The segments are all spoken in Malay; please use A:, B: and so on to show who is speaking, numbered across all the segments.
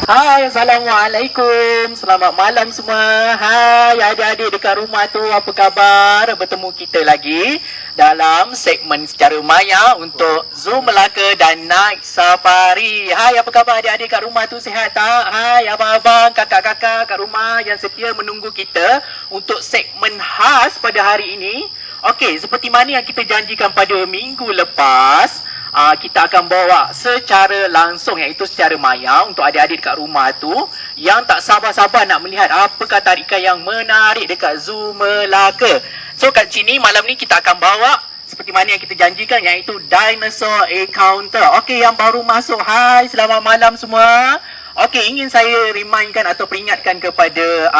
A: Hai, Assalamualaikum. Selamat malam semua. Hai adik-adik dekat rumah tu, apa khabar? Bertemu kita lagi dalam segmen secara maya untuk Zoom Melaka dan Night Safari. Hai, apa khabar adik-adik kat rumah tu, sihat tak? Hai abang-abang, kakak-kakak kat rumah yang setia menunggu kita untuk segmen khas pada hari ini. Okey, seperti mana yang kita janjikan pada minggu lepas, kita akan bawa secara langsung, iaitu secara maya untuk adik-adik dekat rumah tu yang tak sabar-sabar nak melihat apakah tarikan yang menarik dekat Zoo Melaka. So kat sini malam ni kita akan bawa seperti mana yang kita janjikan, iaitu Dinosaur Encounter. Okey, yang baru masuk, hai, selamat malam semua. Okey, ingin saya remindkan atau peringatkan kepada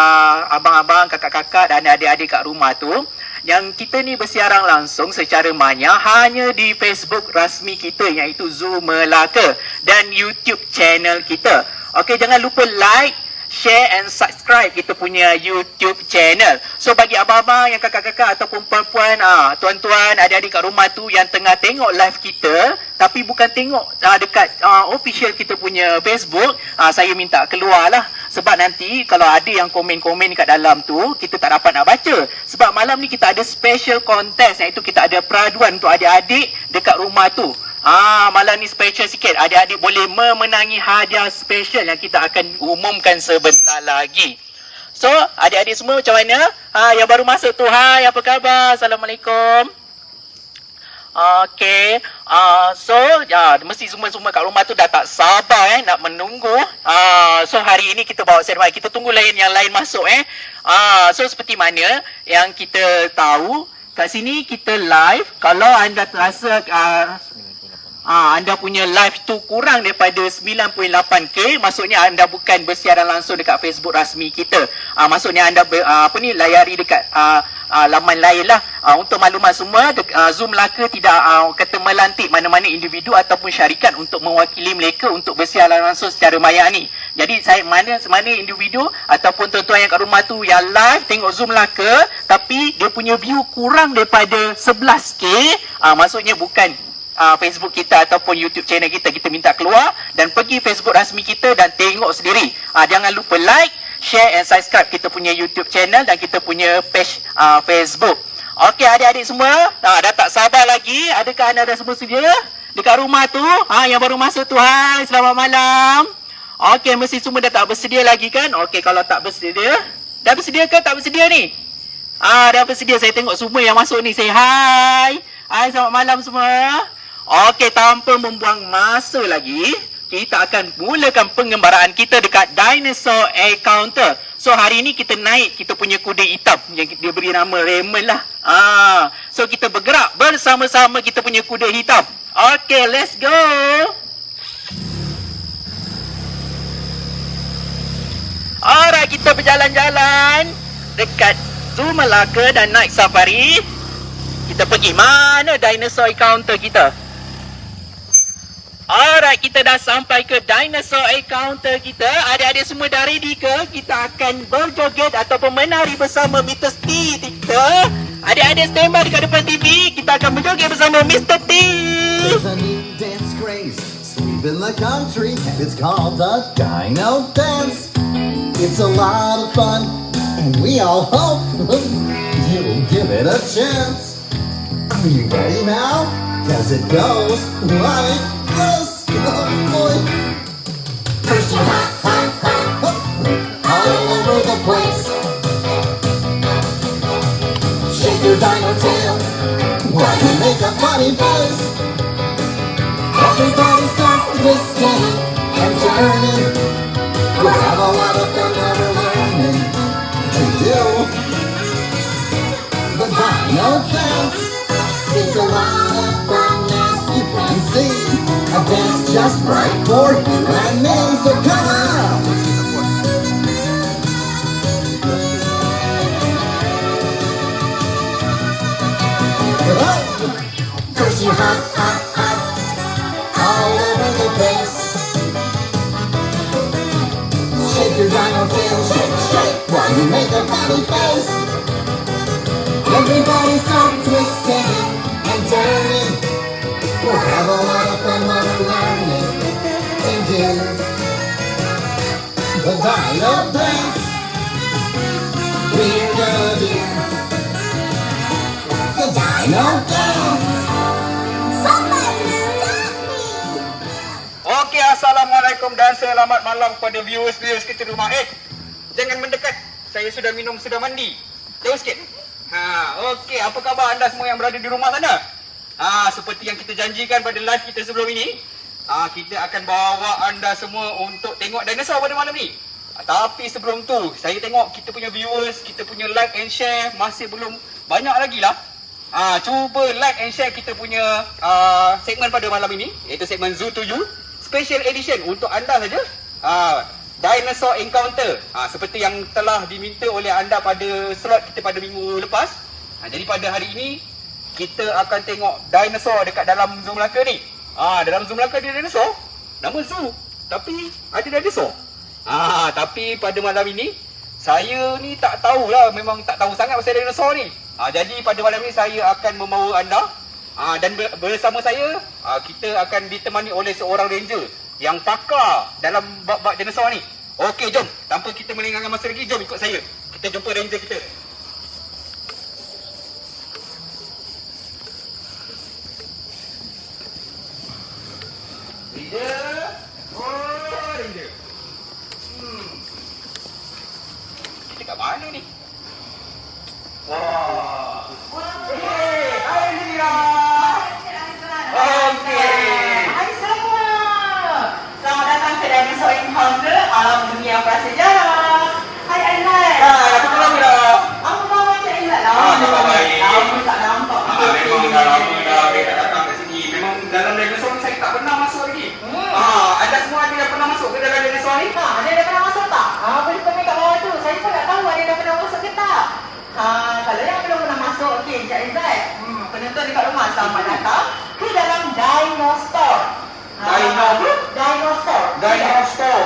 A: abang-abang, kakak-kakak dan adik-adik kat rumah tu, yang kita ni bersiaran langsung secara maya hanya di Facebook rasmi kita, iaitu Zoo Melaka, dan YouTube channel kita. Okey, jangan lupa like, share and subscribe kita punya YouTube channel. So bagi abang-abang yang kakak-kakak ataupun puan-puan, tuan-tuan, adik-adik kat rumah tu yang tengah tengok live kita tapi bukan tengok dekat official kita punya Facebook, saya minta keluarlah. Sebab nanti kalau ada yang komen-komen kat dalam tu, kita tak dapat nak baca. Sebab malam ni kita ada special contest, iaitu kita ada peraduan untuk adik-adik dekat rumah tu. Malam ni special sikit. Adik-adik boleh memenangi hadiah special yang kita akan umumkan sebentar lagi. So, adik-adik semua macam mana? Yang baru masuk tu, hai, apa khabar? Assalamualaikum. Okey, so mesti semua kat rumah tu dah tak sabar nak menunggu. So hari ini kita bawa seremai, kita tunggu yang lain masuk. So seperti mana yang kita tahu, kat sini kita live. Kalau anda terasa anda punya live tu kurang daripada 9.8K, maksudnya anda bukan bersiaran langsung dekat Facebook rasmi kita. Maksudnya anda layari dekat laman lain lah. Untuk maklumat semua, Zoom Melaka tidak kata melantik mana-mana individu ataupun syarikat untuk mewakili mereka untuk bersiaran langsung secara maya ni. Jadi mana individu ataupun tuan-tuan yang kat rumah tu yang live tengok Zoom Melaka tapi dia punya view kurang daripada 11K, maksudnya bukan Facebook kita ataupun YouTube channel kita. Kita minta keluar dan pergi Facebook rasmi kita dan tengok sendiri. Jangan lupa like, share and subscribe kita punya YouTube channel dan kita punya page Facebook. Okey adik-adik semua, dah tak sabar lagi. Adakah anda dah semua sedia dekat rumah tu? Yang baru masuk tu, hai, selamat malam. Okey, mesti semua dah tak bersedia lagi kan? Okey, kalau tak bersedia, dah bersedia ke tak bersedia ni? Dah bersedia. Saya tengok semua yang masuk ni. Say hi. Hai, selamat malam semua. Okey, tanpa membuang masa lagi, kita akan mulakan pengembaraan kita dekat Dinosaur Encounter. So hari ini kita naik kita punya kuda hitam yang dia beri nama Raymond lah. So kita bergerak bersama-sama kita punya kuda hitam. Okey, let's go. Alright, kita berjalan-jalan dekat Zoo Melaka dan Night Safari. Kita pergi mana Dinosaur Encounter kita? Alright, kita dah sampai ke Dinosaur Encounter kita. Adik-adik semua dah ready ke? Kita akan berjoget ataupun menari bersama Mr. T kita. Adik-adik standby dekat depan TV. Kita akan berjoget bersama Mr. T.
B: There's a new dance craze sweeping the country. It's called the Dino Dance. It's a lot of fun and we all hope you'll give it a chance. Are you ready now? 'Cause it goes like this. Oh boy. First you hop, hop, hop, hop, all over the place. Shake your dino tail while you make a funny face. Everybody start twisting and turning. We'll have a lot of fun while we're learning to do the Dino Dance. It's a lot of fun, as you can see. A dance just right for you and me, so come on! First you hop, hop, hop, all over the place. Shake your dino tail, shake, shake, while you make a funny face. Everybody start twisting and turning. We'll have a lot of fun while we're learning to do the Dino Dance. We're gonna do the Dino Dance. Somebody stop me!
C: Okey, Assalamualaikum dan selamat malam kepada viewers-viewers kita di rumah. Jangan mendekat. Saya sudah minum, sudah mandi. Jauh sikit. Okey, apa khabar anda semua yang berada di rumah sana? Seperti yang kita janjikan pada live kita sebelum ini, kita akan bawa anda semua untuk tengok dinosaur pada malam ni. Tapi sebelum tu, saya tengok kita punya viewers, kita punya like and share masih belum banyak lagi lah. Cuba like and share kita punya segmen pada malam ini, iaitu segmen Zoo to You Special Edition untuk anda saja. Dinosaur Encounter, seperti yang telah diminta oleh anda pada slot kita pada minggu lepas. Jadi pada hari ini kita akan tengok dinosaur dekat dalam Zoo Melaka ni. Dalam Zoo Melaka ada dinosaur, nama zoo, tapi ada dinosaur. Tapi pada malam ini saya ni tak tahulah, memang tak tahu sangat pasal dinosaur ni. Jadi pada malam ni saya akan membawa anda, dan bersama saya kita akan ditemani oleh seorang ranger yang pakar dalam bab-bab dinosaur ni. Okey, jom. Tanpa kita melengahkan masa lagi, jom ikut saya. Kita jumpa ranger kita. Ranger. Ranger. Kita kat mana ni? Wah. Hai Lira. Okey.
D: Hai semua. Selamat datang ke Dinosaur Encounter alam dunia prasejarah. Hai Aizat.
C: Apa khabar Lira?
D: Apa khabar Cik Aizat?
C: Khabar baik.
D: Lama tak nampak.
C: Memang dah lama dah saya tak datang kat sini. Memang dalam dinosaur ni saya tak pernah masuk lagi. Anda semua ada yang pernah masuk ke dalam dinosaur ni?
D: Ada yang pernah masuk tak? Boleh komen kat bawah tu. Saya pun tak tahu ada yang pernah masuk ke tak. Kalau yang belum pernah masuk, okey Cik Aizat. Penonton dekat rumah, selamat datang ke dalam Dinosaur. Dinosaur.
C: Dinosaur.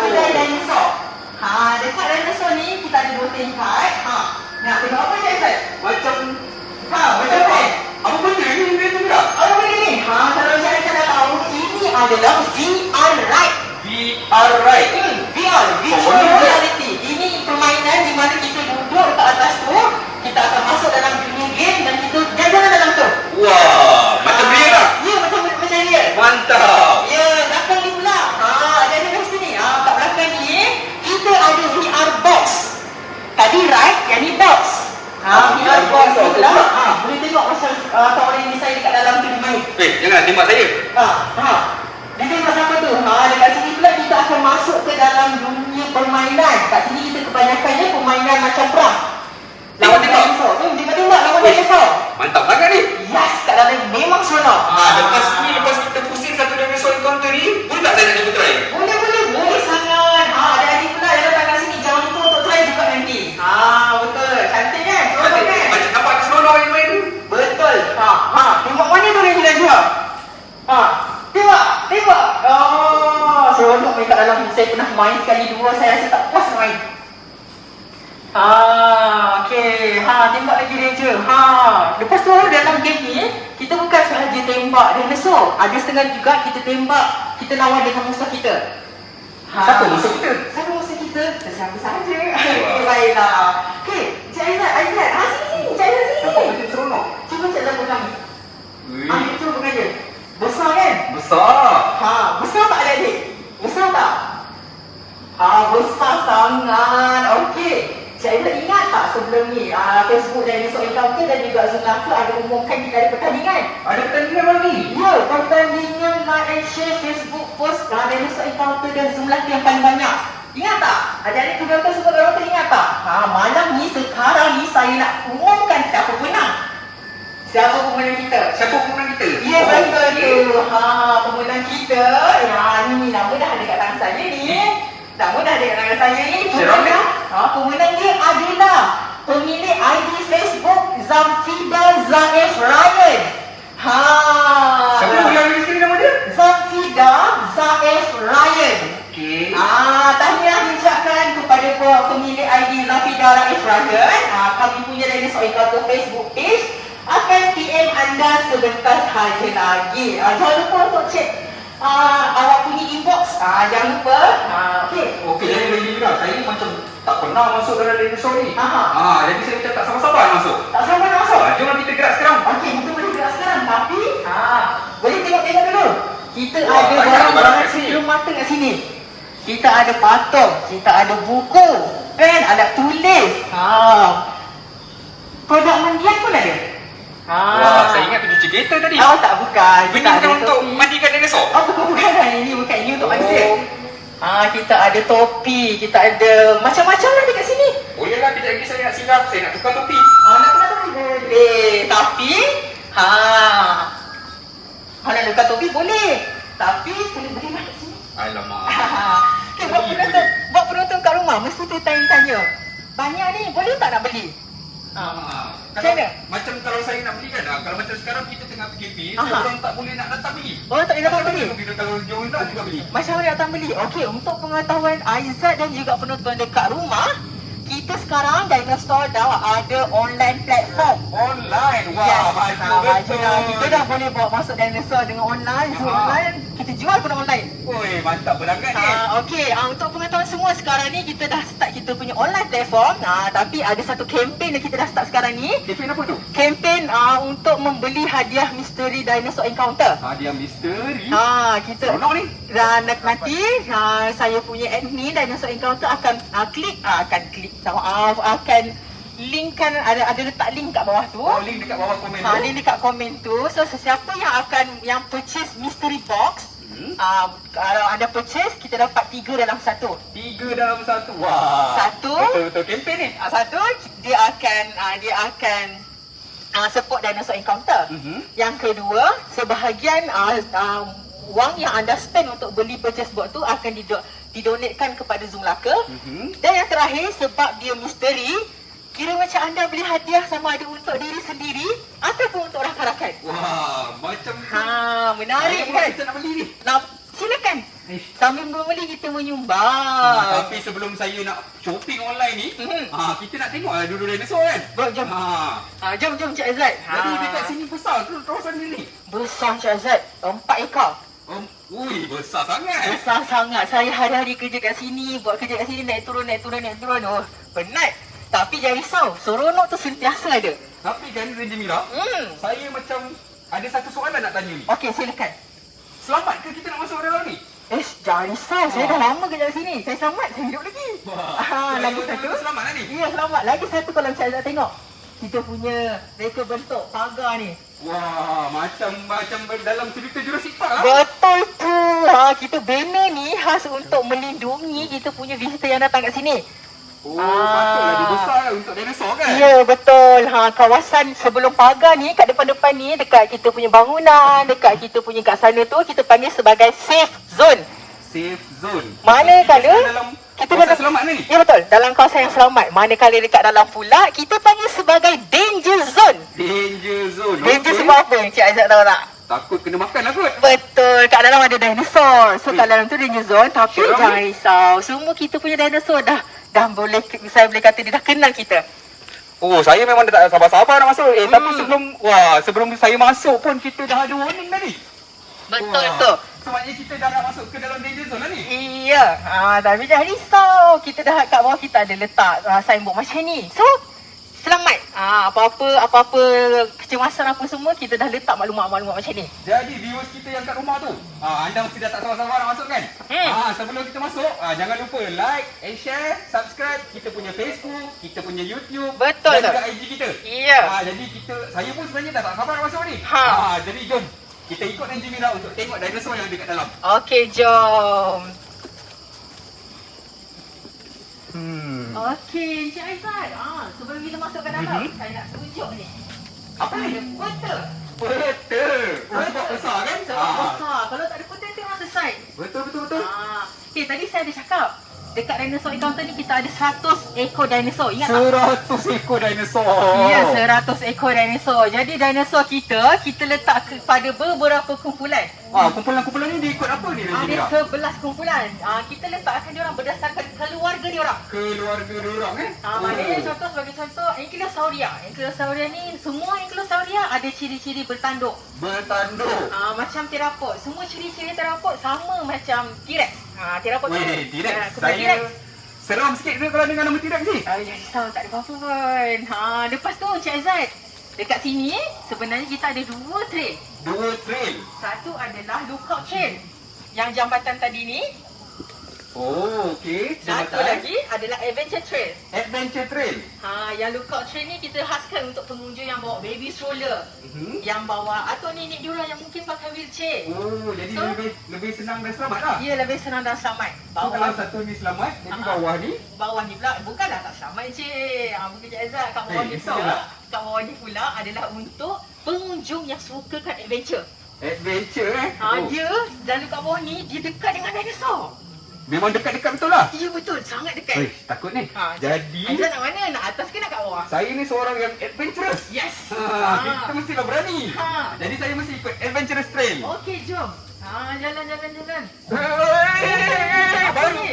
D: Kedai dinosaur. Dekat dinosaur ni kita ada 2 tingkat. Nak tengok apa Cik Aizat?
C: Macam
D: Macam apa?
C: apa benda ni? Benda tu tak?
D: Apa benda ni? Kalau Cik Aizat dah tahu, ini adalah VR ride.
C: VR ride.
D: VR, virtual reality. Ini permainan di mana kita duduk dekat atas tu, kita akan masuk dalam dunia game dan kita jalan dalam tu.
C: Wah, macam real lah.
D: Ya, macam real.
C: Mantap.
D: Ya, belakang ni pula. Jadi kat sini. Kat belakang ni, kita ada VR box. Tadi ride, yang ni box. VR box ni pula. Boleh tengok macam kawan ini saya dekat dalam tu main.
C: Jangan tembak saya.
D: Dia tengok siapa tu. Dekat sini pula kita akan masuk ke dalam dunia permainan. Kat sini kita kebanyakannya permainan macam perang. Lawan dinosaur. Tembak-tembak lawan dinosaur.
C: Mantap sangat ni.
D: Yes, kat dalam ni memang seronok.
C: Lepas kita pusing satu dinosaur encounter ni, boleh tak saya nak cuba try?
D: Boleh sangat. Adik-adik pula yang datang kat sini, jangan lupa untuk try juga nanti. Betul. Cantik kan? Seronok kan?
C: Macam nampak ada seronok yang main tu.
D: Betul. Tengok mana tu yang dia. Tengok. Seronok main kat dalam ni. Saya pernah main sekali dua, saya rasa tak puas nak main. Okey. Tembak lagi ranger. Lepas tu dalam game ni, kita bukan sahaja tembak dinosaur. Ada setengah juga kita tembak, kita lawan dengan musuh kita.
C: Siapa musuh kita?
D: Siapa musuh kita? Siapa sahaja. Okey, baiklah. Okey, Cik Aizat. Sini. Cik Aizat sini.
C: Nampak macam seronok.
D: Cuba Cik Aizat pegang ni. Cuba pegang dia. Besar kan?
C: Besar.
D: Besar tak adik? Besar tak? Besar sangat. Okey. Cik Aizat ingat tak sebelum ni Facebook Dinosaur Encounter dan juga Zoo Melaka ada umumkan kita ada pertandingan?
C: Ada pertandingan baru ni?
D: Ya, pertandingan like and share Facebook post Dinosaur Encounter dan Zoo Melaka yang paling banyak. Ingat tak? Adik-adik penonton semua orang tu ingat tak? Malam ni, sekarang ni saya nak umumkan siapa pemenang. Siapa pemenang kita? Ya, betul tu. Pemenang kita. Ni nama dah ada kat tangan saya ni. Nama dah ada kat tangan saya ni. Pemenang dia adalah pemilik ID Facebook Zamfida Zaif Ryan.
C: Siapa yang listrik nama dia?
D: Zamfida Zaif Ryan.
C: Okey.
D: Tahniah diucapkan kepada pemilik ID Zamfida Zaif Ryan. Kami punya Dinosaur Encounter Facebook page akan PM anda sebentar sahaja lagi. Jangan lupa untuk cek awak punya inbox. Jangan lupa.
C: Okey, jadi saya ni macam tak pernah masuk dalam dinosaur ni.
D: Aha.
C: Jadi saya macam tak sabar-sabar nak masuk.
D: Tak sabar nak masuk.
C: Jom kita gerak sekarang.
D: Okey, kita boleh gerak sekarang. Tapi, boleh tengok-tengok dulu. Kita
C: Wah,
D: ada
C: banyak
D: barang-barang
C: barang kat sini.
D: sebelum mata kat sini. Kita ada patung, kita ada buku, pen, ada tulis. Produk mandian pun ada.
C: Wah, saya ingat pergi cerita tadi.
D: Oh, tak bukan.
C: Benda
D: Kita ada
C: bukan untuk
D: topi.
C: mandikan dinosaur.
D: Oh, bukan. Ini bukan. Ini untuk manusia. Kita ada topi, kita ada macam-macam lah dekat sini.
C: Bolehlah kejap lagi saya nak singgah. Saya nak tukar topi.
D: Nak tukar topi boleh. Tapi, nak tukar topi boleh. Tapi, kena beli lah kat sini.
C: Alamak.
D: Okay, buat penonton kat rumah, mesti tu tanya-tanya. Banyak ni, boleh tak nak beli?
C: Kalau,
D: Macam mana?
C: macam kalau saya nak beli kan, kalau macam sekarang kita tengah PKP,
D: Aha.
C: orang tak boleh nak datang beli.
D: Oh, tak boleh datang beli?
C: Kalau jauh nak juga beli.
D: Macam mana datang beli? Okey, untuk pengetahuan Aizat dan juga penonton dekat rumah, kita sekarang Dinosaur dah ada online platform.
C: Online? Wah,
D: Yes.
C: maju betul.
D: Kita dah boleh bawa masuk Dinosaur dengan online. So, online, kita jual pun online.
C: Oi, mantap berangkat ni.
D: Okey, untuk pengetahuan semua sekarang ni kita dah start kita punya online platform. Tapi ada satu kempen yang kita dah start sekarang ni.
C: Kempen apa tu?
D: Kempen untuk membeli hadiah misteri Dinosaur Encounter.
C: Hadiah misteri.
D: Kita
C: Seronok ni.
D: dan nanti saya punya admin Dinosaur Encounter akan akan linkkan ada letak link kat bawah tu.
C: Oh, link dekat bawah komen tu.
D: Link dekat komen tu. So sesiapa yang purchase mystery box, kalau anda purchase kita dapat 3 dalam 1.
C: 3 dalam 1. Wah.
D: Satu.
C: Betul-betul kempen ni.
D: Satu dia akan support Dinosaur Encounter. Yang kedua, sebahagian wang yang anda spend untuk beli purchase box tu akan didonatkan kepada Zoom Laka. Dan yang terakhir, sebab dia misteri, kira macam anda beli hadiah sama ada untuk diri sendiri ataupun untuk rakan-rakan.
C: Wah, macam
D: Menarik kan?
C: Kita nak beli ni.
D: Silakan. Sambil membeli kita menyumbang.
C: Tapi sebelum saya nak shopping online ni, kita nak tengok lah dulu dinosaur kan.
D: Jom. Jom Cik Azad.
C: Jadi dekat sini besar tu kawasan ni.
D: Besar Cik Azad. 4 ekor.
C: Ui, besar sangat.
D: Besar sangat. Saya hari-hari kerja kat sini, buat kerja kat sini, naik turun. Oh, penat. Tapi jangan risau, seronok tu sentiasa ada.
C: Tapi kan Ranger Mira, saya macam ada satu soalan nak tanya ni.
D: Okey, silakan.
C: Selamat ke kita nak masuk dalam ni?
D: Jangan risau. Saya dah lama kerja kat sini. Saya selamat, saya hidup lagi. Lagi satu.
C: Selamat lah ni.
D: Ya, selamat. Lagi satu kalau Cik Azad tengok. Kita punya reka bentuk pagar ni.
C: Wah, macam dalam cerita Jurassic Park lah.
D: Betul tu. Kita banner ni khas untuk melindungi kita punya visitor yang datang kat sini.
C: Patutlah dia besar lah untuk dinosaur kan?
D: Ya, betul. Kawasan sebelum pagar ni, kat depan-depan ni, dekat kita punya bangunan, dekat kita punya kat sana tu, kita panggil sebagai safe zone.
C: Safe zone.
D: Manakala
C: kita dalam selamat ni?
D: Ya, betul. Dalam kawasan yang selamat. Manakala dekat dalam pula, kita panggil sebagai danger zone.
C: Danger zone.
D: Danger sebab apa? Cik Aizat tahu tak?
C: Takut kena makan lah kot.
D: Betul. Kat dalam ada dinosaur. So, kat dalam tu danger zone. Tapi
C: Seram
D: jangan
C: ni.
D: risau. Semua kita punya dinosaur dah boleh, saya boleh kata dia dah kenal kita.
C: Oh, saya memang dah tak sabar-sabar nak masuk. Tapi sebelum saya masuk pun kita dah ada warning tadi.
D: Betul tu.
C: Sebabnya kita dah nak masuk ke dalam danger zone lah ni.
D: Iya. Tapi jangan risau. Kita dah kat bawah kita ada letak signboard macam ni. So, selamat. Apa-apa kecemasan apa semua kita dah letak maklumat-maklumat macam ni.
C: Jadi viewers kita yang kat rumah tu, anda mesti dah tak sabar-sabar nak masuk kan? Sebelum kita masuk, jangan lupa like and share, subscribe kita punya Facebook, kita punya YouTube
D: Betul
C: dan
D: tak?
C: juga IG kita.
D: Iya.
C: Jadi saya pun sebenarnya dah tak sabar nak masuk ni. Jadi jom kita ikut Ranger Mira untuk tengok dinosaur yang ada kat dalam.
D: Okey, jom. Okey, Encik Aizat. Sebelum kita masuk ke dalam, saya nak tunjuk ni.
C: Apa ni?
D: Ada peta.
C: Peta. Sebab besar kan?
D: Sebab besar. Kalau tak ada peta, tengok sesai.
C: Betul.
D: Okey, tadi saya ada cakap. Dekat Dinosaur Encounter ni kita ada 100 ekor dinosaur. Ingat tak?
C: 100 ekor dinosaur.
D: Ya, 100 ekor dinosaur. Jadi dinosaur kita letak kepada beberapa kumpulan.
C: Kumpulan-kumpulan ni dia ikut apa ni Ranger Mira?
D: Ada 11 kumpulan. Kita letakkan diorang berdasarkan keluarga diorang.
C: Keluarga diorang
D: Maknanya contoh sebagai contoh Ankylosauria. Ankylosauria ni semua Ankylosauria ada ciri-ciri bertanduk.
C: Bertanduk.
D: Macam terapod. Semua ciri-ciri terapod sama macam T-Rex. Terapod tu.
C: Weh, T-Rex.
D: T-Rex.
C: Seram sikit tu kalau dengar nama T-Rex ni.
D: Jangan risau, tak ada apa-apa pun. Lepas tu Encik Aizat, dekat sini sebenarnya kita ada 2 trail.
C: 2 trail.
D: Satu adalah Lookout Trail yang jambatan tadi ni.
C: Oh, okey.
D: Satu lagi adalah Adventure Trail.
C: Adventure trail.
D: Yang Lookout Trail ni kita khaskan untuk pengunjung yang bawa baby stroller. Yang bawa atau nenek diorang yang mungkin pakai wheelchair.
C: Oh, jadi
D: So,
C: lebih senang dan selamat lah.
D: Dia lebih senang dan selamat.
C: So, kalau satu ni selamat, jadi bawah ni
D: Bawah ni pula bukanlah tak selamat cik. Bukan Cik Aizat. Kat bawah ni
C: risau
D: pula,
C: lah.
D: kat bawah ni pula adalah untuk pengunjung yang sukakan adventure.
C: adventure
D: Dia dan kat bawah ni dia dekat dengan dinosaur.
C: Memang dekat-dekat betul lah.
D: Ya betul, sangat dekat.
C: Takut ni.
D: Aizat nak mana? Nak atas ke nak kat bawah?
C: Saya ni seorang yang adventurous.
D: Yes.
C: Kita mestilah berani. Jadi saya mesti ikut adventurous trail.
D: Okey, jom. Jalan.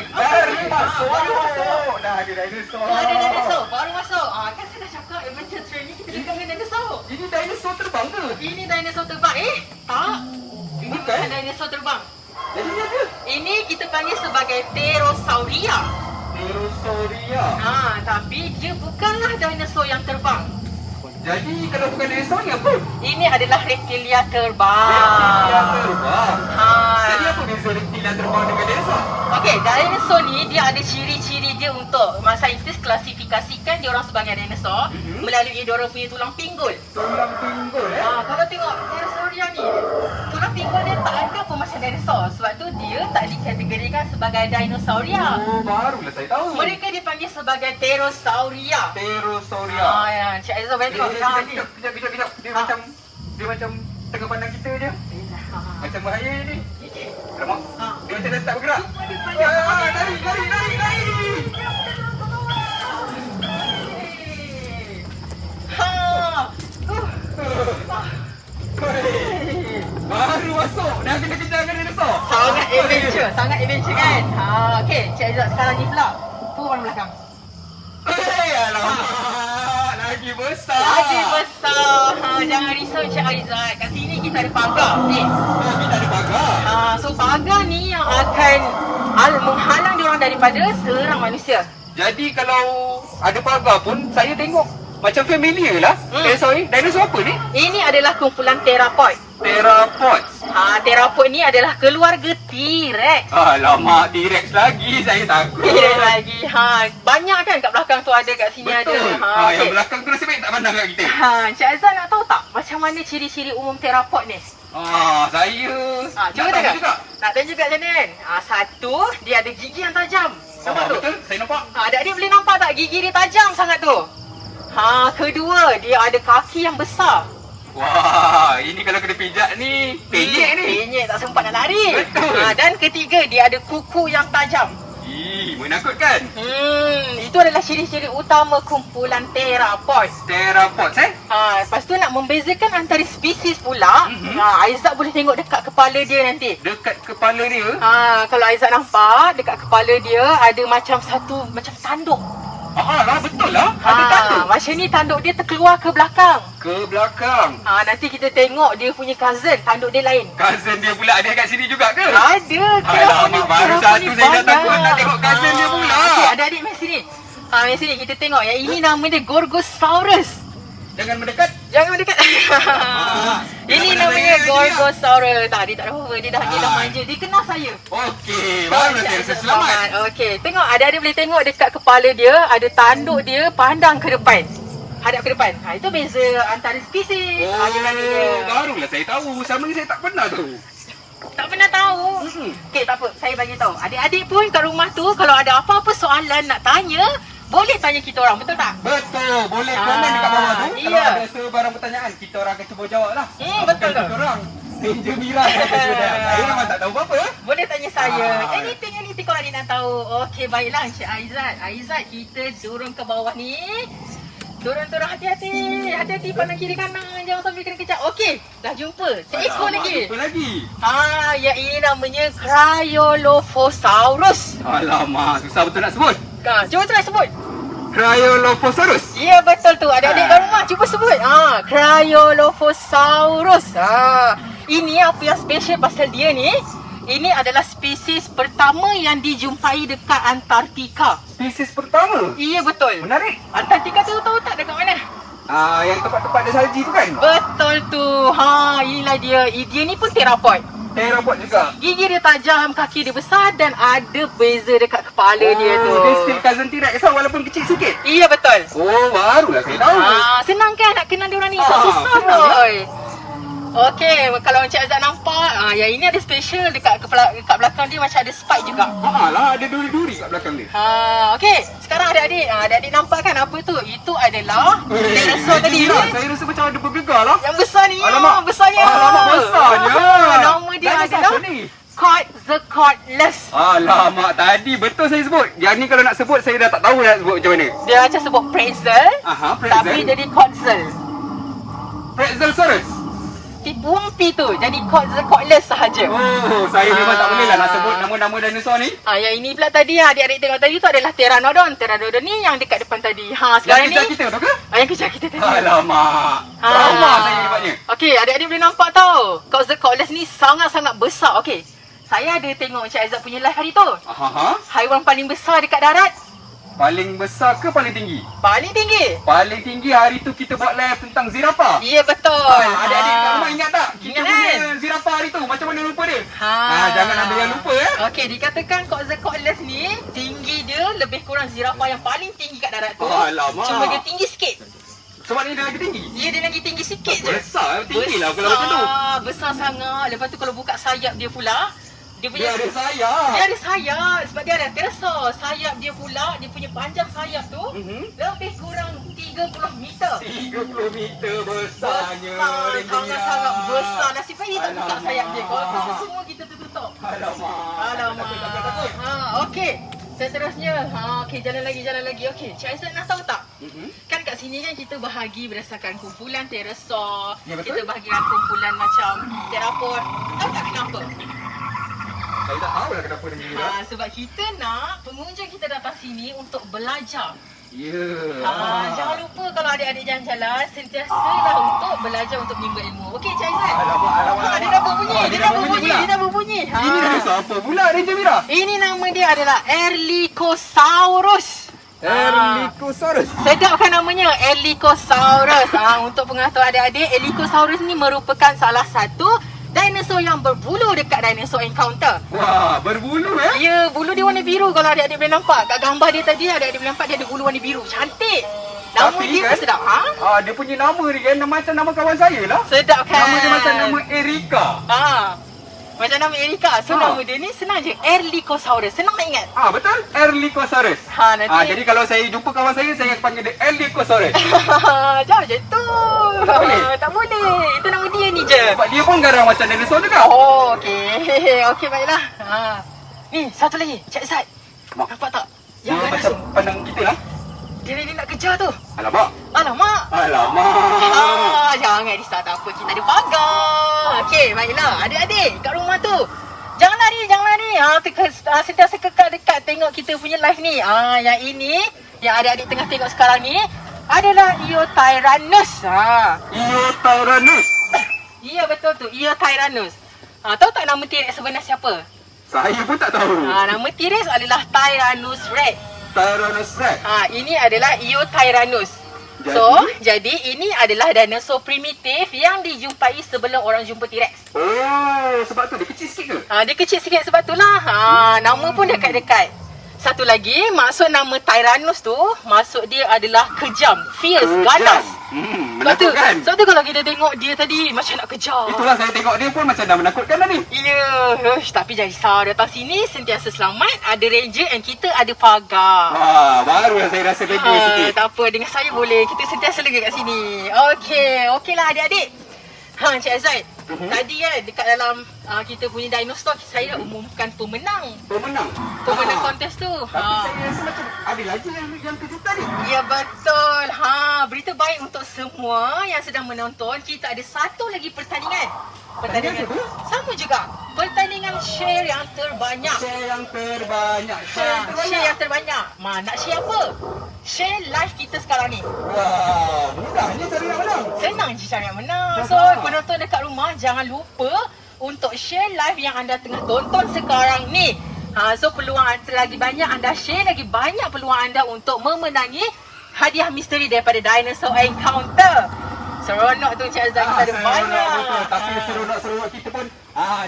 C: Baru masuk. Dah ada dinosaur.
D: Ada dinosaur, baru masuk. Kan saya dah cakap adventure trail ni kita dekat dengan dinosaur.
C: Ini dinosaur terbang ke?
D: Ini dinosaur terbang. Tak. Ini bukan dinosaur terbang.
C: Jadi ni apa?
D: Ini kita panggil sebagai Pterosauria.
C: Pterosauria.
D: Tapi dia bukanlah dinosaur yang terbang.
C: Jadi kalau bukan dinosaur ni apa?
D: Ini adalah reptilia terbang.
C: Reptilia terbang. Jadi
D: Ha.
C: apa beza reptilia terbang dengan dinosaur?
D: Okey, dinosaur ni dia ada ciri-ciri dia untuk saintis klasifikasikan dia orang sebagai dinosaur melalui dia orang punya tulang pinggul.
C: Tulang pinggul
D: Kalau tengok Pterosauria ni, tulang pinggul dia tak ada pun macam dinosaur. Sebab tu dia tak dikategorikan sebagai dinosauria.
C: Oh, barulah saya tahu.
D: Mereka dipanggil sebagai Pterosauria.
C: Pterosauria.
D: Ya, Cik Aizah boleh tengok.
C: Kejap. Dia macam tengah pandang kita je. Macam bahaya ni. Alamak. Dia macam dah tak bergerak. Lari. Baru masuk. Dah kena kejar dengan dinosaur.
D: Sangat adventure kan? Okey, Cik Aizat sekarang ni pula. Turun belakang.
C: Alamak. Lagi besar.
D: Lagi besar. Jangan risau Cik Aizat. Kat sini kita ada pagar.
C: Kita ada pagar.
D: So pagar ni yang akan menghalang diorang daripada serang manusia.
C: Jadi kalau ada pagar pun saya tengok macam familiar lah. Dinosaur apa ni?
D: Ini adalah kumpulan terapod.
C: Theropods.
D: Terapod ni adalah keluarga T-Rex.
C: Alamak, T-Rex lagi saya takut.
D: T-Rex lagi. Banyak kan kat belakang tu ada, kat sini
C: Betul.
D: ada.
C: Yang belakang tu nasib baik tak pandang kat kita.
D: Cik Aizat nak tahu tak macam mana ciri-ciri umum terapod ni?
C: Saya
D: Cuba
C: nak tahu
D: tengok.
C: juga.
D: Nak tahu juga macam mana kan? Satu, dia ada gigi yang tajam. Nampak tu?
C: Betul, saya nampak.
D: Adik boleh nampak tak gigi dia tajam sangat tu? Kedua, dia ada kaki yang besar.
C: Wah, ini kalau kena pijak ni, penyek ni.
D: Penyek tak sempat nak lari.
C: Betul.
D: Dan ketiga, dia ada kuku yang tajam.
C: Menakutkan.
D: Itu adalah ciri-ciri utama kumpulan terapod.
C: Theropods
D: Lepas tu nak membezakan antara spesies pula, Aizat boleh tengok dekat kepala dia nanti.
C: Dekat kepala dia.
D: Kalau Aizat nampak, dekat kepala dia ada macam tanduk.
C: Betul lah. Ada tanduk.
D: Macam ni tanduk dia terkeluar ke belakang.
C: Ke belakang.
D: Nanti kita tengok dia punya cousin, tanduk dia lain.
C: Cousin dia pula ada kat sini juga ke?
D: Ada.
C: Alamak, baru satu saya dah takut nak tengok cousin dia pula.
D: Okey, adik-adik mari sini. Mari sini kita tengok. Yang ini nama dia Gorgosaurus.
C: Jangan mendekat.
D: Jangan mendekat. Ini namanya Gorgosaurus. Dia tak ada apa-apa. Dia dah manja. Dia kenal saya.
C: Okey, baru saya rasa selamat.
D: Okey, tengok adik-adik boleh tengok dekat kepala dia ada tanduk dia pandang ke depan. Hadap ke depan. Itu beza antara spesies.
C: Barulah saya tahu. Selama ni saya tak pernah tahu.
D: Tak pernah tahu. Okey, tak apa. Saya bagi tahu. Adik-adik pun kat rumah tu kalau ada apa-apa soalan nak tanya, boleh tanya kita orang, betul tak?
C: Betul, boleh komen dekat bawah tu.
D: Iya.
C: Kalau ada sebarang pertanyaan, kita orang akan cuba jawab lah.
D: Betul tu.
C: Kita orang Ninja Mira kata sudah. Saya memang tak tahu apa-apa.
D: Boleh tanya saya. Anything kalau adik nak tahu. Okey, baiklah Encik Aizat. Aizat, kita turun ke bawah ni. Turun hati-hati. Hati-hati pandang kiri kanan. Jangan sampai kena kejap. Okey, dah jumpa. Cik Expo lagi.
C: Apa lagi?
D: Yang ini namanya Cryolophosaurus.
C: Alamak, susah betul nak sebut.
D: Cuba try sebut.
C: Cryolophosaurus.
D: Ya, betul tu. Adik-adik kat rumah cuba sebut. Cryolophosaurus. Ini apa yang special pasal dia ni, Ini adalah spesies pertama yang dijumpai dekat Antartika.
C: Spesies pertama.
D: Iya betul.
C: Menarik.
D: Antartika tu tahu tak dekat mana?
C: Yang tempat-tempat ada salji tu kan?
D: Betul tu. Inilah dia. Dia ni pun terapod.
C: Terapod juga.
D: Gigi dia tajam, kaki dia besar dan ada beza dekat kepala dia tu.
C: Dia still cousin T-Rex walaupun kecil sikit.
D: Iya betul.
C: Oh, barulah saya tahu.
D: Senang kan nak kenal dia orang ni? Tak susah
C: senang,
D: pun. Okey, kalau Encik Azad nampak, yang ini ada special dekat belakang dia macam ada spike juga.
C: Lah, ada duri-duri kat belakang dia.
D: Okey, sekarang adik-adik nampak kan apa tu? Itu adalah dinosaur tadi.
C: Saya rasa macam ada bergegar lah.
D: Yang besar ni.
C: Alamak.
D: Besarnya.
C: Alamak, besarnya.
D: Nama dia
C: Dinosaur
D: adalah
C: apa ni?
D: Quetzalcoatlus.
C: Alamak, tadi betul saya sebut. Yang ni kalau nak sebut, saya dah tak tahu nak sebut macam mana.
D: Dia macam sebut pretzel,
C: Pretzel.
D: tapi jadi Quetzal.
C: Pretzelsaurus.
D: Buang P tu, jadi Quetzalcoatlus sahaja.
C: Oh, saya memang tak boleh lah nak sebut nama-nama dinosaur ni.
D: Yang ini pula tadi adik-adik tengok tadi tu adalah Pteranodon. Pteranodon ni yang dekat depan tadi. Sekarang
C: Yang
D: ni
C: kita tu ke?
D: yang kejar kita tadi.
C: Alamak. Trauma saya nampaknya.
D: Okey, adik-adik boleh nampak tau. Quetzalcoatlus ni sangat-sangat besar. Okey. Saya ada tengok Encik Azad punya live hari tu. Haiwan paling besar dekat darat.
C: Paling besar ke paling tinggi?
D: Paling tinggi.
C: Paling tinggi hari tu kita buat live tentang zirafah.
D: Ya betul.
C: Adik-adik kat rumah ingat tak? Kita
D: Ingat
C: punya
D: kan?
C: zirafah hari tu. Macam mana lupa dia? Jangan ada yang lupa ya.
D: Okey, dikatakan Quetzalcoatlus ni tinggi dia lebih kurang zirafah yang paling tinggi kat darat tu.
C: Alamak.
D: Cuma dia tinggi sikit.
C: Sebab ni dia lagi tinggi.
D: Ya, dia lagi tinggi sikit je.
C: Besar, tinggi lah kalau macam tu.
D: Besar sangat. Lepas tu kalau buka sayap dia pula, dia
C: Dia ada sayap.
D: Dia ada sayap sebab dia ada pterosaur. Sayap dia pula, dia punya panjang sayap tu lebih kurang 30 meter.
C: 30 meter besarnya.
D: Sangat-sangat besar. Nasib baik tak buka sayap dia. Kalau tak semua kita tertutup.
C: Alamak.
D: Okey. Seterusnya, okey, jalan lagi. Okey, Cik Aizat nak tahu tak? Kan kat sini kan kita bahagi berdasarkan kumpulan pterosaur.
C: Ya, betul.
D: Kita bahagikan kumpulan macam terapod. Tahu tak kenapa?
C: Saya tak tahu lah kenapa dia gila.
D: Sebab kita nak pengunjung kita datang sini untuk belajar.
C: Ya.
D: Jangan lupa kalau adik-adik jalan-jalan, sentiasalah untuk belajar untuk menimba ilmu. Okey, Cik Aizat?
C: Alamak.
D: Dia dah berbunyi. Dia dah berbunyi.
C: Ini dinosaur apa pula Ranger Mira?
D: Ini nama dia adalah Erlikosaurus.
C: Erlikosaurus.
D: Sedap kan namanya? Erlikosaurus. Untuk pengetahuan adik-adik, Erlikosaurus ni merupakan salah satu dinosaur yang berbulu dekat dinosaur encounter.
C: Wah, berbulu
D: Ya, bulu dia warna biru kalau adik-adik boleh nampak. Kat gambar dia tadi, adik-adik boleh nampak dia ada bulu warna biru. Cantik. Nama
C: Tapi
D: dia
C: kan,
D: pun sedap.
C: dia punya nama dia kan macam nama kawan saya lah.
D: Sedap kan?
C: Nama dia macam nama Erika.
D: Macam nama Erika. So nama dia ni senang je. Erlikosaurus. Senang nak ingat.
C: Betul? Erlikosaurus.
D: Nanti.
C: Jadi kalau saya jumpa kawan saya akan panggil dia Erlikosaurus.
D: Jangan macam tu.
C: Tak boleh?
D: Tak boleh. Itu nama dia ni je.
C: Sebab dia pun garang macam dinosaur juga.
D: Okey. Okey, baiklah. Ni, satu lagi. Cik Zat. Nampak tak?
C: Dia macam pandang kita lah.
D: Dia nak kejar tu.
C: Alamak.
D: Alamak. Jangan risau, tak apa. Kita ada pagar. Okey, baiklah. Adik-adik kat rumah tu. Jangan lari. Sentiasa kekal dekat tengok kita punya live ni. Yang ini, yang adik-adik tengah tengok sekarang ni adalah Eotyrannus.
C: Eotyrannus.
D: Ya, betul tu. Eotyrannus. Tahu tak nama T-Rex sebenar siapa?
C: Saya pun tak tahu.
D: Nama T-Rex adalah Tyrannus Rex.
C: Tyrannus Rex.
D: Ini adalah Eotyrannus. Jadi ini adalah dinosaur primitif yang dijumpai sebelum orang jumpa T-Rex.
C: Sebab tu dia kecil sikit ke?
D: Dia kecil sikit sebab itulah. Nama pun dekat-dekat. Satu lagi, maksud nama Tyrannus tu, maksud dia adalah kejam, fierce, ganas.
C: Menakutkan.
D: Sebab tu kalau kita tengok dia tadi macam nak kejar.
C: Itulah saya tengok dia pun macam dah menakutkan dah ni.
D: Ya, tapi jangan risau. Datang sini sentiasa selamat. Ada ranger and kita ada pagar.
C: Barulah saya rasa lega sikit.
D: Tak apa, dengan saya boleh. Kita sentiasa lega kat sini. Okeylah adik-adik. Encik Azad. Tadi kan dekat dalam kita punya dinosaur, saya dah umumkan pemenang. Pemenang kontes tu.
C: Tapi saya rasa macam ada lagi yang kejutan ni.
D: Ya betul. Berita baik untuk semua yang sedang menonton. Kita ada satu lagi pertandingan. Pertandingan sama juga. Pertandingan share yang terbanyak.
C: Share yang terbanyak.
D: Share yang terbanyak. Nak share apa? Share live kita sekarang ni.
C: Mudahnya cari yang menang.
D: Senang je cara nak menang. So penonton dekat rumah jangan lupa untuk share live yang anda tengah tonton sekarang ni. So peluang anda lagi banyak, anda share lagi banyak peluang anda untuk memenangi hadiah misteri daripada Dinosaur Encounter. Seronok tu Encik Azhar, kita ada banyak.
C: Betul. Tapi seronok-seronok kita pun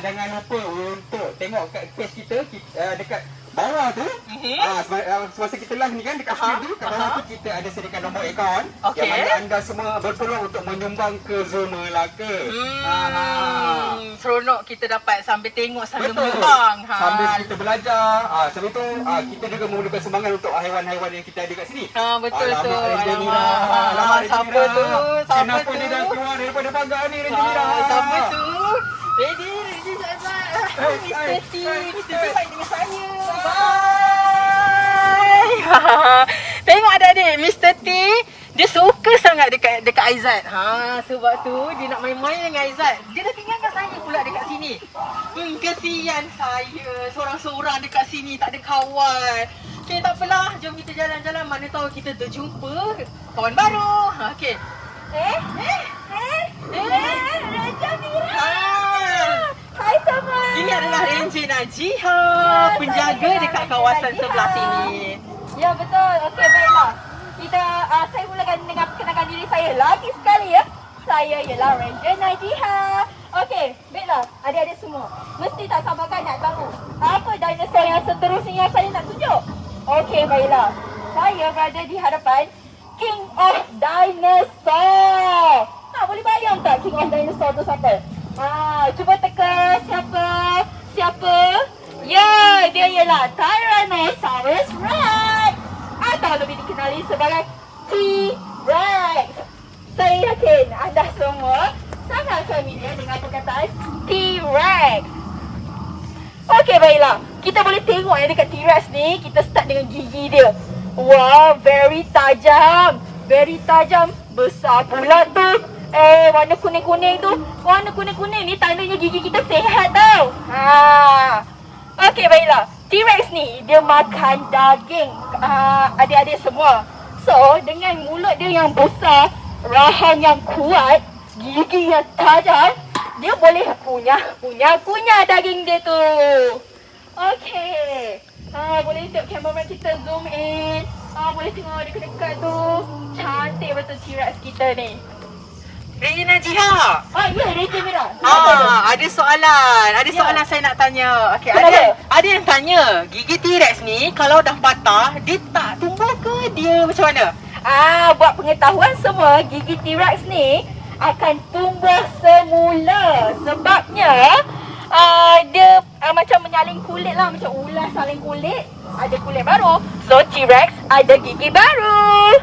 C: jangan lupa untuk tengok kat page kita, dekat bawah tu. Semasa kita live ni kan dekat screen tu, kat bawah tu kita ada sediakan nombor akaun
D: Okey.
C: yang mana anda semua berpeluang untuk menyumbang ke Zoom Melaka.
D: Seronok kita dapat sambil tengok sambil
C: Betul.
D: menyumbang.
C: Sambil kita belajar, sambil tu kita juga memerlukan sumbangan untuk haiwan-haiwan yang kita ada kat sini.
D: Betul tu.
C: Alamak, Ranger Mira.
D: Alamak, siapa tu? Siapa
C: Kenapa
D: tu?
C: dia dah keluar daripada pagar ni, Ranger Mira?
D: Siapa tu? Ready Azhar. Mr. T. Mr. T baik dengan saya. Bye. Tengok adik-adik, Mr. T dia suka sangat dekat Aizat. Sebab tu dia nak main-main dengan Aizat. Dia dah tinggalkan saya pula dekat sini. Kesian saya. Seorang-seorang dekat sini, tak ada kawan. Okay, tak apalah. Jom kita jalan-jalan. Mana tahu kita terjumpa kawan baru. Okay.
E: Raja Mira. Hai semua.
D: Ini adalah Ranger Najiha, penjaga dekat kawasan sebelah sini.
E: Ya betul. Okey, baiklah. Saya mulakan dengan perkenalkan diri saya lagi sekali ya. Saya ialah Ranger Najiha. Okey, baiklah. Adik-adik semua, mesti tak sabarkan nak tahu apa dinosaur yang seterusnya yang saya nak tunjuk. Okey, baiklah. Saya berada di hadapan King of Dinosaur. Boleh bayang tak King of Dinosaur tu siapa? Cuba teka siapa? Ya, dia ialah Tyrannosaurus Rex atau lebih dikenali sebagai T-Rex. Saya yakin anda semua sangat familiar dengan perkataan T-Rex. Okey, baiklah. Kita boleh tengok dekat T-Rex ni, kita start dengan gigi dia. Wow, very tajam. Besar pula tu. Warna kuning-kuning tu. Warna kuning-kuning ni tandanya gigi kita sihat tau. Okey, baiklah. T-Rex ni dia makan daging, adik-adik semua. So, dengan mulut dia yang besar, rahan yang kuat, gigi yang tajam, dia boleh kunyah daging dia tu. Okey. Boleh tengok kamera kita zoom in. Boleh tengok dekat-dekat tu. Cantik betul T-Rex kita ni.
D: Ranger Najiha.
E: Ya, Ranger Mira.
D: Ada soalan saya nak tanya. Okey, ada yang tanya, gigi T-Rex ni kalau dah patah, dia tak tumbuh ke dia macam mana?
E: Buat pengetahuan semua, gigi T-Rex ni akan tumbuh semula. Sebabnya dia macam menyalin kulit lah, macam ular salin kulit. Ada kulit baru. So T-Rex ada gigi baru.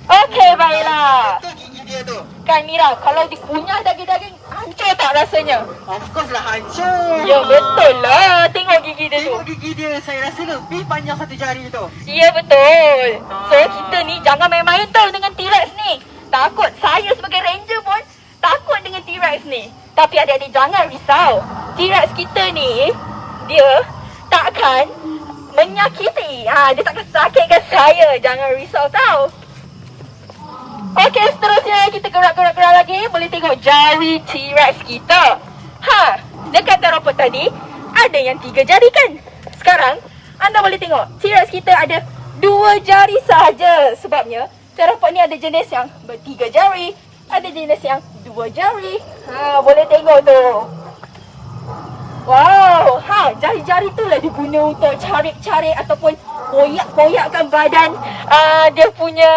E: Okey, baiklah.
D: Betul gigi dia tu.
E: Kan Mira, kalau dikunyah daging-daging, hancur tak rasanya?
D: Of course lah hancur.
E: Ya betul lah. Tengok gigi dia tu.
D: Tengok gigi dia, saya rasa lebih panjang satu jari tu.
E: Ya betul. So kita ni jangan main-main tau dengan T-Rex ni. Takut, saya sebagai ranger pun takut dengan T-Rex ni. Tapi adik-adik jangan risau. T-Rex kita ni, dia takkan menyakiti. Dia takkan sakitkan saya. Jangan risau tau. Okey, seterusnya kita gerak lagi. Boleh tengok jari T-Rex kita. Dekat teropod tadi ada yang 3 jari kan? Sekarang anda boleh tengok T-Rex kita ada 2 jari sahaja. Sebabnya teropod ni ada jenis yang ber-3 jari, ada jenis yang 2 jari. Boleh tengok tu. Wow, jari-jari tu lah diguna untuk carik-carik ataupun koyak-koyakkan badan dia punya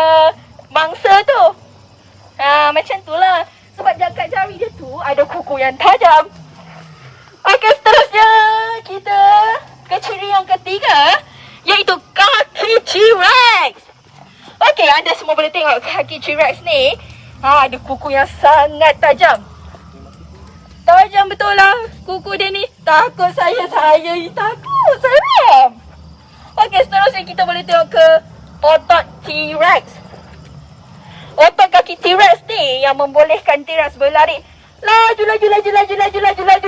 E: mangsa tu. Macam tu lah. Sebab dekat jari dia tu ada kuku yang tajam. Okey, seterusnya kita ke ciri yang ketiga, iaitu kaki T-Rex. Okey, anda semua boleh tengok kaki T-Rex ni. Ada kuku yang sangat tajam. Tajam betul lah kuku dia ni. Takut saya takut. Seram. Okey, seterusnya kita boleh tengok ke otot T-Rex. Otot kaki T-Rex ni yang membolehkan T-Rex berlari laju